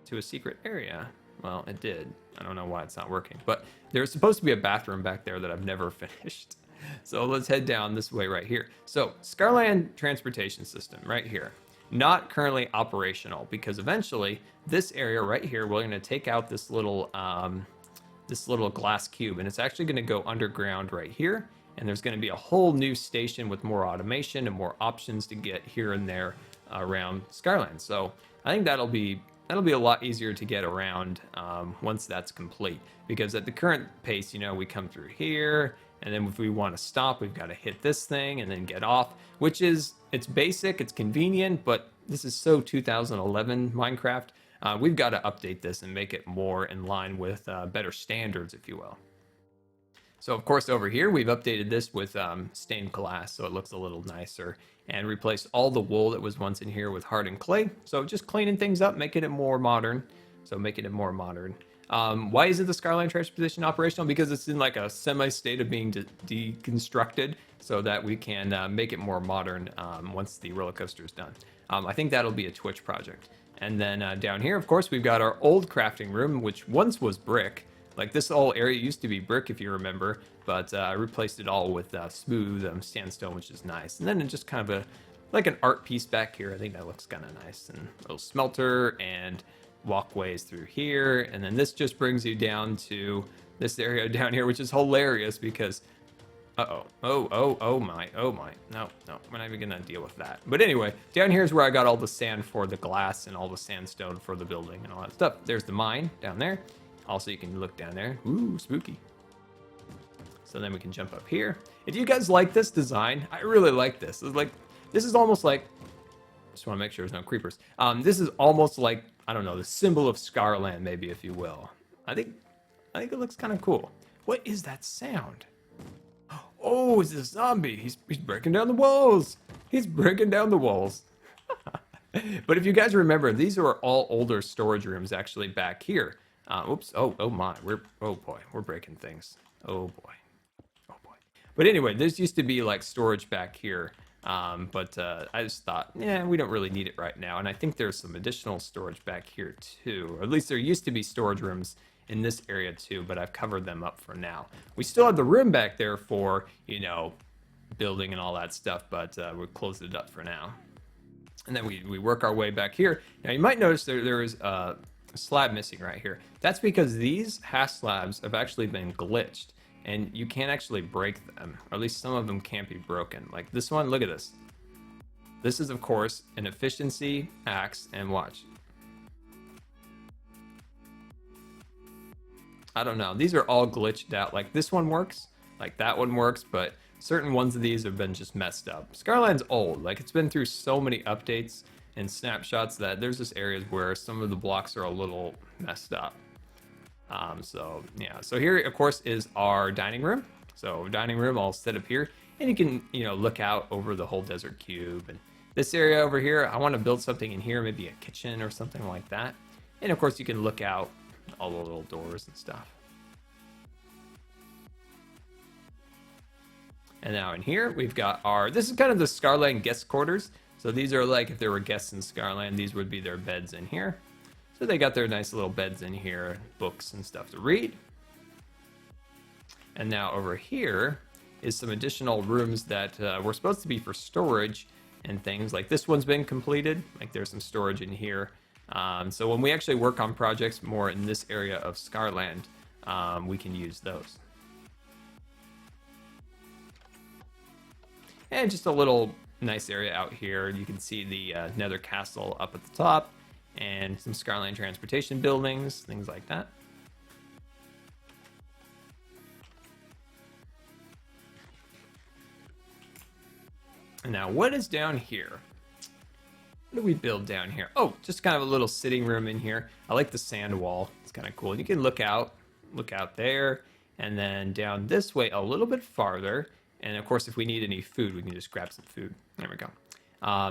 to a secret area. Well, it did. I don't know why it's not working, but there's supposed to be a bathroom back there that I've never finished. So let's head down this way right here. So Scarland transportation system right here. Not currently operational because eventually this area right here, we're going to take out this little glass cube, and it's actually going to go underground right here. And there's going to be a whole new station with more automation and more options to get here and there around Scarland. So I think that'll be a lot easier to get around once that's complete. Because at the current pace, we come through here, and then if we want to stop, we've got to hit this thing and then get off, which is, it's basic, it's convenient, but this is so 2011 Minecraft. We've got to update this and make it more in line with better standards, if you will. So of course over here, we've updated this with stained glass, so it looks a little nicer, and replaced all the wool that was once in here with hardened clay. So just cleaning things up, making it more modern. Why isn't the Scarland transportation operational? Because it's in like a semi-state of being deconstructed, so that we can make it more modern once the roller coaster is done. I think that'll be a Twitch project. And then down here, of course, we've got our old crafting room, which once was brick. Like this whole area used to be brick, if you remember, but I replaced it all with smooth sandstone, which is nice. And then it's just kind of like an art piece back here. I think that looks kind of nice. And a little smelter and walkways through here. And then this just brings you down to this area down here, which is hilarious because, oh my. No, we're not even gonna deal with that. But anyway, down here is where I got all the sand for the glass and all the sandstone for the building and all that stuff. There's the mine down there. Also, you can look down there. Ooh, spooky. So then we can jump up here. If you guys like this design, I really like this. This is almost like, just want to make sure there's no creepers. This is almost like, I don't know, the symbol of Scarland, maybe, if you will. I think it looks kind of cool. What is that sound? Oh, it's a zombie. He's breaking down the walls. He's breaking down the walls. But if you guys remember, these are all older storage rooms actually back here. Oops. Oh my. Oh boy. We're breaking things. Oh boy. But anyway, this used to be like storage back here. But I just thought, yeah, we don't really need it right now. And I think there's some additional storage back here too. Or at least there used to be storage rooms in this area too, but I've covered them up for now. We still have the room back there for, building and all that stuff, but we closed it up for now. And then we work our way back here. Now you might notice there is a slab missing right here. That's because these hash slabs have actually been glitched. and you can't actually break them, or at least some of them can't be broken. Like this one, look at this. This is, of course, an efficiency axe, and watch. I don't know. These are all glitched out. Like this one works, like that one works, but certain ones of these have been just messed up. Scarland's old. Like it's been through so many updates and snapshots that there's just areas where some of the blocks are a little messed up. So yeah, so here of course is our dining room. So dining room all set up here, and you can, you know, look out over the whole desert cube. And this area over here, I want to build something in here, maybe a kitchen or something like that. And of course you can look out all the little doors and stuff. And now in here we've got our, this is kind of the Scarland guest quarters. So these are like if there were guests in Scarland, these would be their beds in here. So they got their nice little beds in here, books and stuff to read. And now over here is some additional rooms that were supposed to be for storage and things. Like this one's been completed. Like there's some storage in here. So when we actually work on projects more in this area of Scarland, we can use those. And just a little nice area out here. You can see the Nether Castle up at the top, and some Scarland transportation buildings, things like that. And now what is down here? What do we build down here? Oh, just kind of a little sitting room in here. I like the sand wall. It's kind of cool. You can look out there, and then down this way a little bit farther. And of course, if we need any food, we can just grab some food. There we go.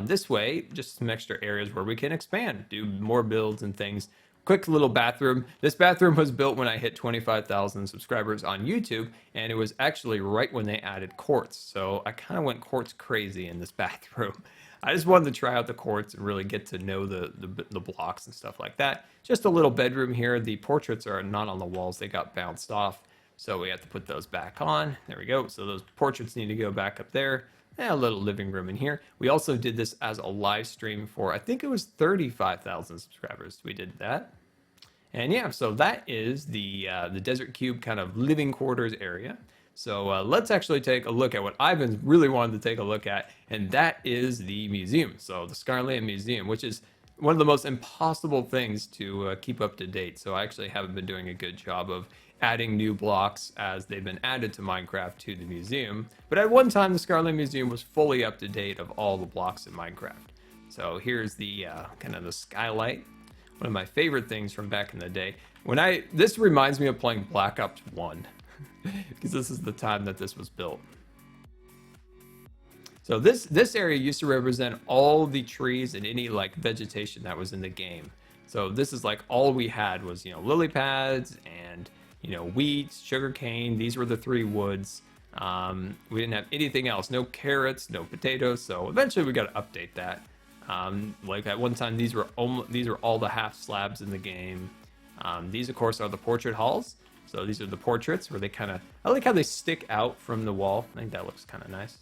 This way, just some extra areas where we can expand, do more builds and things. Quick little bathroom. This bathroom was built when I hit 25,000 subscribers on YouTube, and it was actually right when they added quartz. So I kind of went quartz crazy in this bathroom. I just wanted to try out the quartz and really get to know the blocks and stuff like that. Just a little bedroom here. The portraits are not on the walls. They got bounced off. So we have to put those back on. There we go. So those portraits need to go back up there. And a little living room in here. We also did this as a live stream for, I think it was 35,000 subscribers. We did that. And yeah, so that is the Desert Cube kind of living quarters area. So let's actually take a look at what I've been really wanted to take a look at, and that is the museum. So the Scarland Museum, which is one of the most impossible things to keep up to date. So I actually haven't been doing a good job of adding new blocks as they've been added to Minecraft to the museum. But at one time, the Scarland Museum was fully up to date of all the blocks in Minecraft. So here's the kind of the skylight. One of my favorite things from back in the day. This reminds me of playing Black Ops 1 because this is the time that this was built. So this area used to represent all the trees and any like vegetation that was in the game. So this is like all we had was, you know, lily pads and, you know, wheat, sugarcane. These were the three woods. We didn't have anything else. No carrots, no potatoes. So eventually we got to update that. Like at one time, these were all the half slabs in the game. These, of course, are the portrait halls. So these are the portraits where they kind of, I like how they stick out from the wall. I think that looks kind of nice.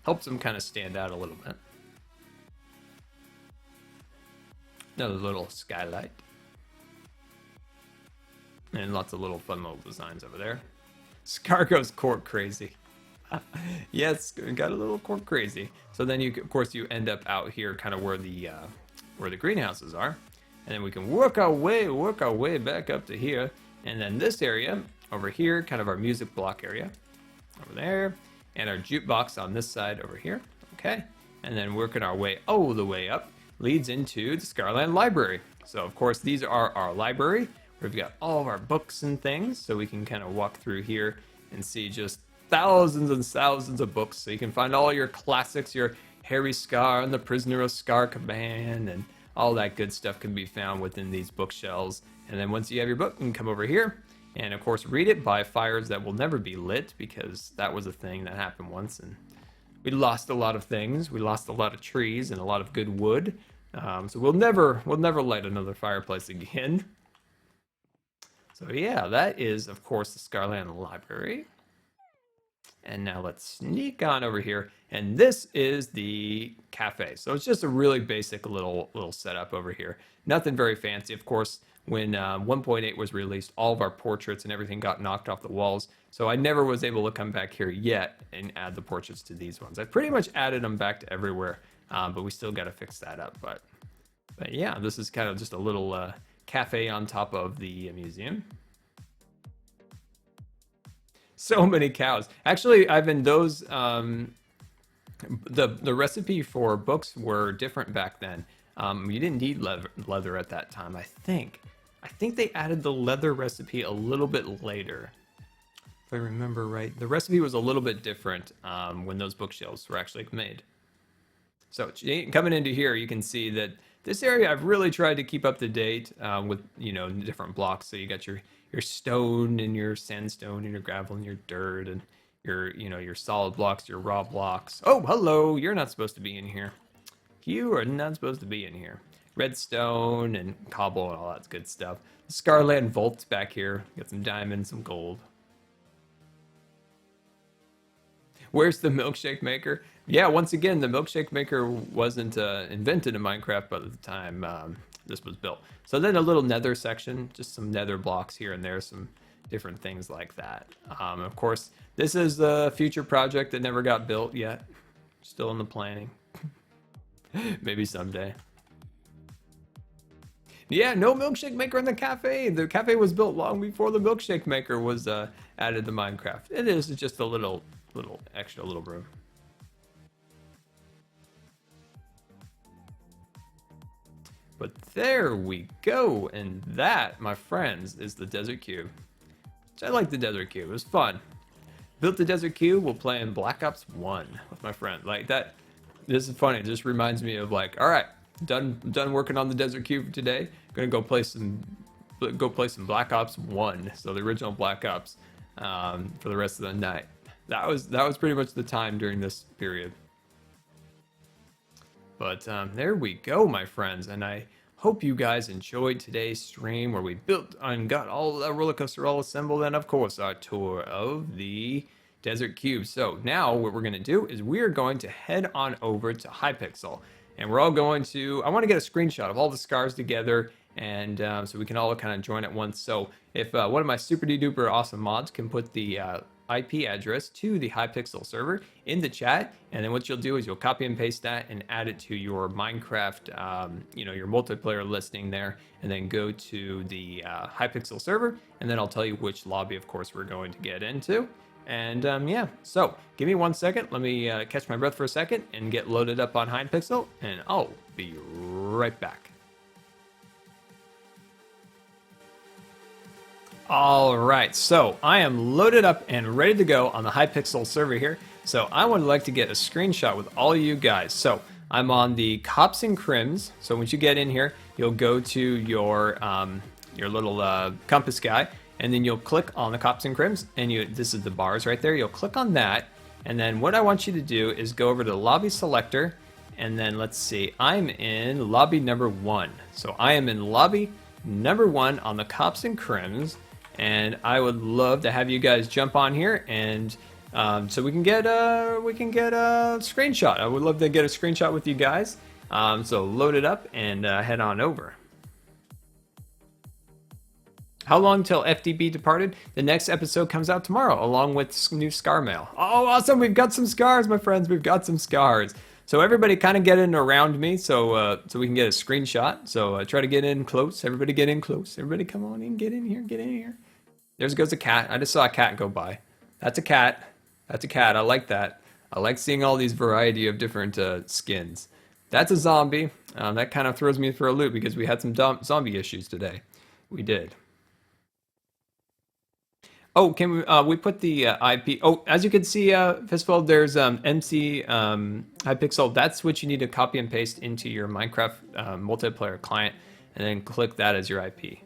Helps them kind of stand out a little bit. Another little skylight. And lots of little fun little designs over there. Scar goes court crazy. Yes, got a little court crazy. So then you, of course, you end up out here, kind of where the greenhouses are, and then we can work our way back up to here, and then this area over here, kind of our music block area, over there, and our jukebox on this side over here. Okay, and then working our way all the way up leads into the Scarland Library. So of course these are our library. We've got all of our books and things, so we can kind of walk through here and see just thousands and thousands of books. So you can find all your classics, your Harry Scar and the Prisoner of Scar Command, and all that good stuff can be found within these bookshelves. And then once you have your book, you can come over here and of course read it by fires that will never be lit, because that was a thing that happened once and we lost a lot of things. We lost a lot of trees and a lot of good wood. So we'll never light another fireplace again. So yeah, that is of course the Scarland Library. And now let's sneak on over here. And this is the cafe. So it's just a really basic little setup over here. Nothing very fancy. Of course, when 1.8 was released, all of our portraits and everything got knocked off the walls. So I never was able to come back here yet and add the portraits to these ones. I pretty much added them back to everywhere, but we still got to fix that up. But yeah, this is kind of just a little cafe on top of the museum. So many cows. Actually, Ivan, those the recipe for books were different back then. You didn't need leather at that time. I think they added the leather recipe a little bit later, if I remember right. The recipe was a little bit different when those bookshelves were actually made. So coming into here, you can see that this area I've really tried to keep up to date with different blocks. So you got your stone and your sandstone and your gravel and your dirt and your solid blocks, your raw blocks. Oh, hello! You're not supposed to be in here. You are not supposed to be in here. Redstone and cobble and all that good stuff. The Scarland vault's back here. Got some diamonds, some gold. Where's the milkshake maker? Yeah, once again, the milkshake maker wasn't invented in Minecraft by the time this was built. So then a little nether section, just some nether blocks here and there, some different things like that. Of course, this is a future project that never got built yet. Still in the planning. Maybe someday. Yeah, no milkshake maker in the cafe. The cafe was built long before the milkshake maker was added to Minecraft. It is just a little extra room. But there we go, and that, my friends, is the Desert Cube. I like the Desert Cube. It was fun. Built the Desert Cube. We'll play in Black Ops 1 with my friend. Like that. This is funny. It just reminds me of like, all right, done working on the Desert Cube today. Gonna go play some Black Ops 1. So the original Black Ops for the rest of the night. That was pretty much the time during this period. But there we go, my friends, and I hope you guys enjoyed today's stream where we built and got all the roller coaster all assembled, and of course our tour of the Desert Cube. So now what we're going to do is we are going to head on over to Hypixel, and we're all going to, I want to get a screenshot of all the scars together, and so we can all kind of join at once. So if one of my super duper awesome mods can put the IP address to the Hypixel server in the chat, and then what you'll do is you'll copy and paste that and add it to your Minecraft, your multiplayer listing there, and then go to the Hypixel server, and then I'll tell you which lobby, of course, we're going to get into. And yeah, so give me 1 second. Let me catch my breath for a second and get loaded up on Hypixel, and I'll be right back. All right, so I am loaded up and ready to go on the Hypixel server here. So I would like to get a screenshot with all you guys. So I'm on the Cops and Crims. So once you get in here, you'll go to your little compass guy, and then you'll click on the Cops and Crims, and this is the bars right there. You'll click on that, and then what I want you to do is go over to the lobby selector, and then let's see, I'm in lobby number 1. So I am in lobby number 1 on the Cops and Crims. And I would love to have you guys jump on here, and so we can get a screenshot. I would love to get a screenshot with you guys. So load it up and head on over. How long till FDB departed? The next episode comes out tomorrow, along with new Scar mail. Oh, awesome! We've got some scars, my friends. We've got some scars. So everybody kind of get in around me, so we can get a screenshot. So try to get in close. Everybody get in close. Everybody come on in. Get in here. Get in here. There goes a cat. I just saw a cat go by. That's a cat. That's a cat. I like that. I like seeing all these variety of different skins. That's a zombie. That kind of throws me for a loop because we had some zombie issues today. We did. Oh, can we put the IP? Oh, as you can see, Fistful, there's MC Hypixel. That's what you need to copy and paste into your Minecraft multiplayer client, and then click that as your IP.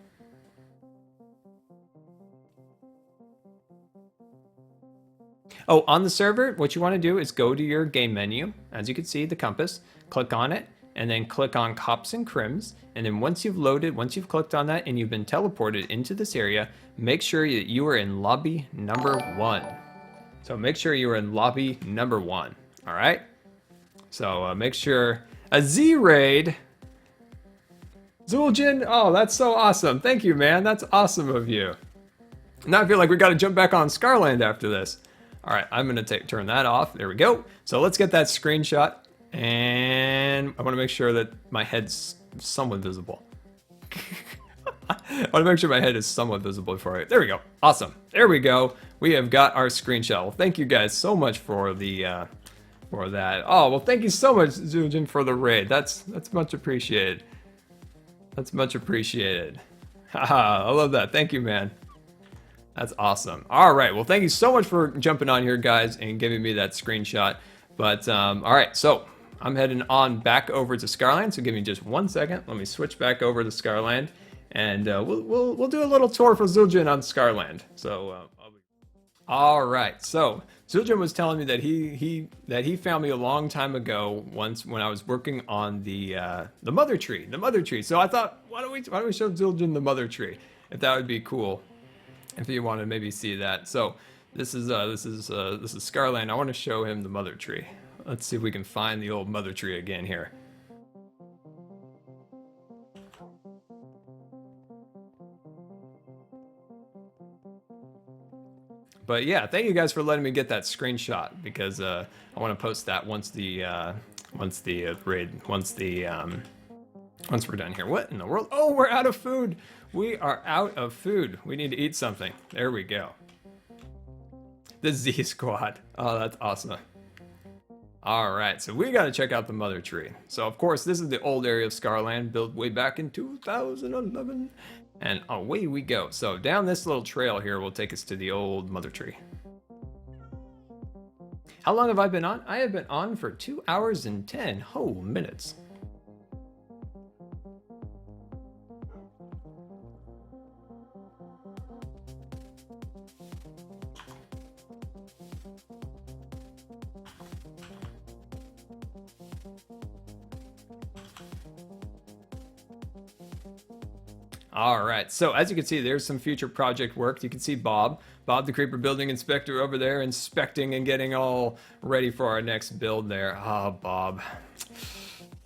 Oh, on the server, what you want to do is go to your game menu. As you can see, the compass. Click on it, and then click on Cops and Crims. And then once you've clicked on that and you've been teleported into this area, make sure that you are in lobby number 1. So make sure you are in lobby number 1. All right? So make sure a Z-Raid Zuljin, oh, that's so awesome. Thank you, man. That's awesome of you. Now I feel like we got to jump back on Scarland after this. All right, I'm going to turn that off. There we go. So let's get that screenshot. And I want to make sure that my head's somewhat visible. I want to make sure my head is somewhat visible before I... There we go. Awesome. There we go. We have got our screenshot. Well, thank you guys so much for the... for that. Oh, well, thank you so much, Zujin, for the raid. That's much appreciated. That's much appreciated. Haha, I love that. Thank you, man. That's awesome. All right, well, thank you so much for jumping on here, guys, and giving me that screenshot. But, all right, so I'm heading on back over to Scarland, so give me just 1 second. Let me switch back over to Scarland, and we'll do a little tour for Zujin on Scarland. So, all right, so Zildjian was telling me that he found me a long time ago once when I was working on the mother tree. So I thought, why don't we show Zildjian the mother tree, if that would be cool, if you want to maybe see that. So this is Scarland. I want to show him the mother tree. Let's see if we can find the old mother tree again here. But yeah, thank you guys for letting me get that screenshot, because I want to post that once we're done here. What in the world? Oh, we're out of food. We are out of food. We need to eat something. There we go. The Z Squad. Oh, that's awesome. All right, so we got to check out the mother tree. So of course, this is the old area of Scarland, built way back in 2011. And away we go. So down this little trail here will take us to the old mother tree. How long have I been on? I have been on for 2 hours and 10 whole minutes. All right, so as you can see, there's some future project work. You can see Bob the Creeper Building Inspector over there inspecting and getting all ready for our next build there. Oh,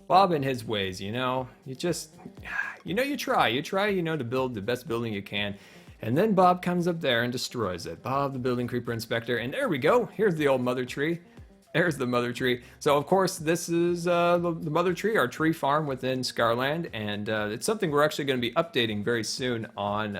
Bob and his ways, you know, you try, to build the best building you can. And then Bob comes up there and destroys it. Bob, the Building Creeper Inspector, and there we go. Here's the old mother tree. There's the mother tree. So of course, this is the mother tree, our tree farm within Scarland, and it's something we're actually going to be updating very soon on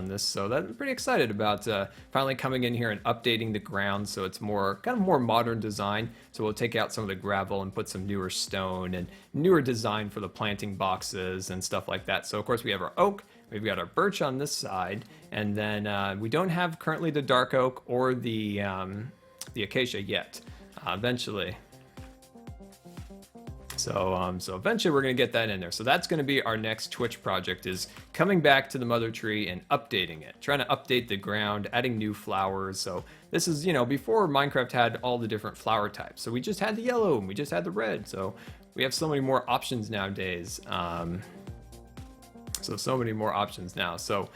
this. So that I'm pretty excited about finally coming in here and updating the ground, so it's more modern design. So we'll take out some of the gravel and put some newer stone and newer design for the planting boxes and stuff like that. So of course we have our oak. We've got our birch on this side, and then we don't have currently the dark oak or the acacia yet. Eventually. So eventually we're gonna get that in there. So that's gonna be our next Twitch project, is coming back to the mother tree and updating it, trying to update the ground, adding new flowers. So this is, before Minecraft had all the different flower types. So we just had the yellow and we just had the red. So we have so many more options nowadays. So many more options now. So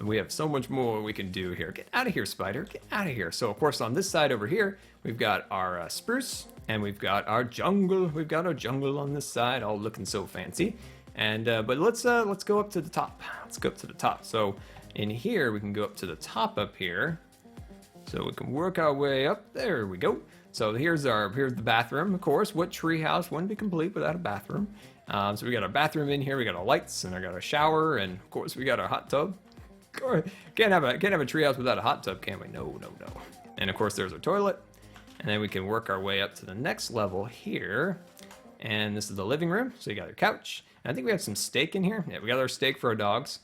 we have so much more we can do here. Get out of here, spider. Get out of here. So of course on this side over here, we've got our spruce, and we've got our jungle. We've got our jungle on this side, all looking so fancy. And but let's go up to the top. Let's go up to the top. So in here we can go up to the top up here. So we can work our way up. There we go. So here's the bathroom. Of course, what tree house wouldn't be complete without a bathroom? So we got our bathroom in here. We got our lights, and I got our shower, and of course we got our hot tub. Can't have a treehouse without a hot tub, can we? No. And of course there's our toilet, and then we can work our way up to the next level here. And this is the living room. So you got our couch. And I think we have some steak in here. Yeah, we got our steak for our dogs.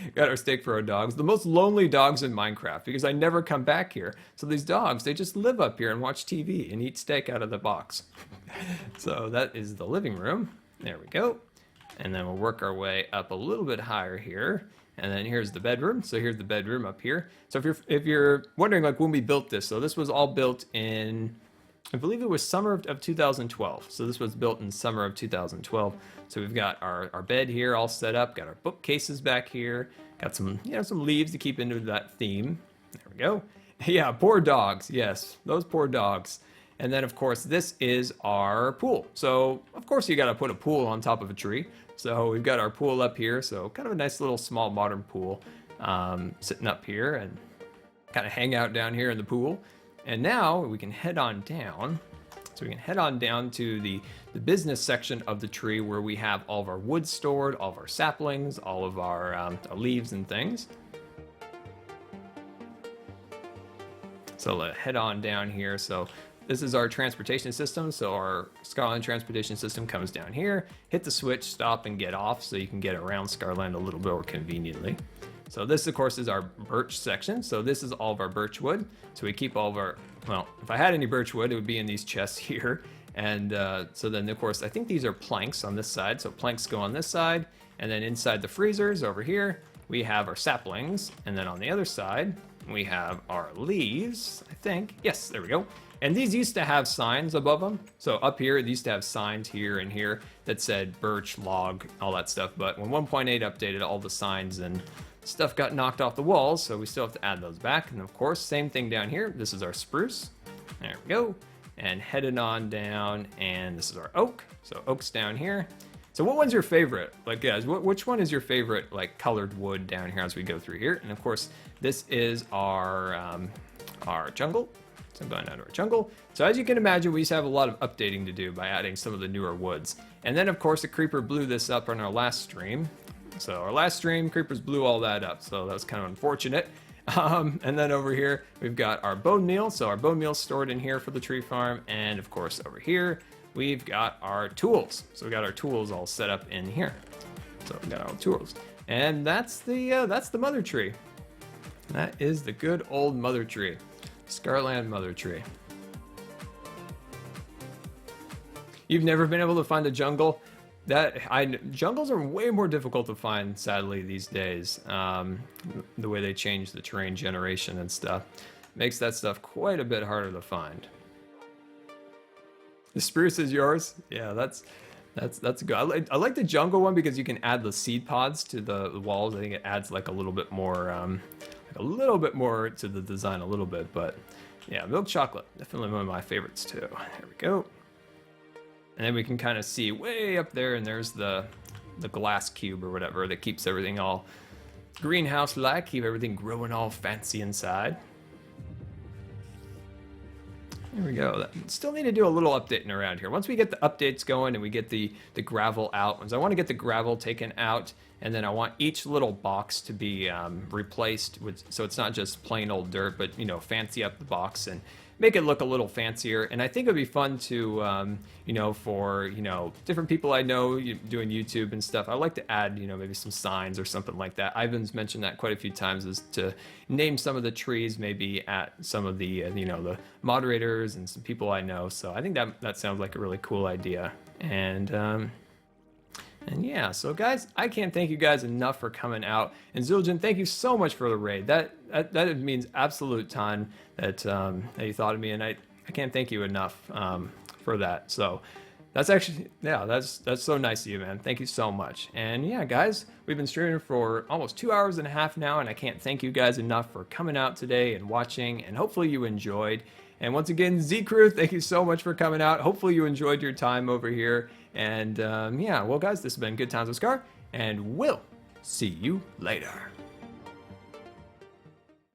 The most lonely dogs in Minecraft, because I never come back here. So these dogs, they just live up here and watch TV and eat steak out of the box. So that is the living room. There we go. And then we'll work our way up a little bit higher here. And then here's the bedroom. So here's the bedroom up here. So if you're wondering like when we built this, so this was all built in, I believe it was summer of 2012. So this was built in summer of 2012. So we've got our bed here all set up, got our bookcases back here, got some, some leaves to keep into that theme. There we go. Yeah, poor dogs. Yes, those poor dogs. And then of course this is our pool. So of course you got to put a pool on top of a tree. So we've got our pool up here. So kind of a nice little small modern pool sitting up here, and kind of hang out down here in the pool. And now we can head on down. So we can head on down to the business section of the tree where we have all of our wood stored, all of our saplings, all of our leaves and things. So let's head on down here. So this is our transportation system. So our Scarland transportation system comes down here, hit the switch, stop and get off so you can get around Scarland a little bit more conveniently. So this, of course, is our birch section. So this is all of our birch wood. So we keep all of our, well, if I had any birch wood, it would be in these chests here. And so then, of course, I think these are planks on this side. So planks go on this side. And then inside the freezers over here, we have our saplings. And then on the other side, we have our leaves, I think. Yes, there we go. And these used to have signs above them. So up here, they used to have signs here and here that said birch, log, all that stuff. But when 1.8 updated, all the signs and stuff got knocked off the walls, so we still have to add those back. And of course, same thing down here. This is our spruce. There we go. And headed on down, and this is our oak. So oak's down here. So what one's your favorite? Like, guys, which one is your favorite, like, colored wood down here as we go through here? And of course, this is our jungle. So I'm going down to our jungle. So as you can imagine, we used to have a lot of updating to do by adding some of the newer woods. And then, of course, the creeper blew this up on our last stream. So our last stream, creepers blew all that up. So that was kind of unfortunate. And then over here, we've got our bone meal. So our bone meal stored in here for the tree farm. And of course, over here, we've got our tools. So we got our tools all set up in here. So we got our tools. And that's the mother tree. That is the good old mother tree. Scarland mother tree. You've never been able to find a jungle? Jungles are way more difficult to find, sadly, these days. The way they change the terrain generation and stuff makes that stuff quite a bit harder to find. The spruce is yours? Yeah, that's good. I like the jungle one because you can add the seed pods to the walls. I think it adds like a little bit more, to the design a little bit. But yeah, milk chocolate, definitely one of my favorites too. There we go. And then we can kind of see way up there, and there's the glass cube or whatever that keeps everything all greenhouse-like, keep everything growing all fancy inside. There we go. Still need to do a little updating around here. Once we get the updates going and we get the gravel out, I want to get the gravel taken out, and then I want each little box to be replaced with, so it's not just plain old dirt, but, you know, fancy up the box and make it look a little fancier. And I think it'd be fun to, you know, for, you know, different people I know doing YouTube and stuff, I like to add, you know, maybe some signs or something like that. Ivan's mentioned that quite a few times, is to name some of the trees maybe at some of the, you know, the moderators and some people I know. So I think that sounds like a really cool idea. And yeah, so guys, I can't thank you guys enough for coming out. And Zuljan, thank you so much for the raid. That means absolute ton that you thought of me, and I can't thank you enough for that. So that's actually, yeah, that's so nice of you, man. Thank you so much. And yeah, guys, we've been streaming for almost 2.5 hours now, and I can't thank you guys enough for coming out today and watching, and hopefully you enjoyed. And once again, Z-Crew, thank you so much for coming out. Hopefully you enjoyed your time over here. And yeah, well, guys, this has been Good Times with Scar, and we'll see you later.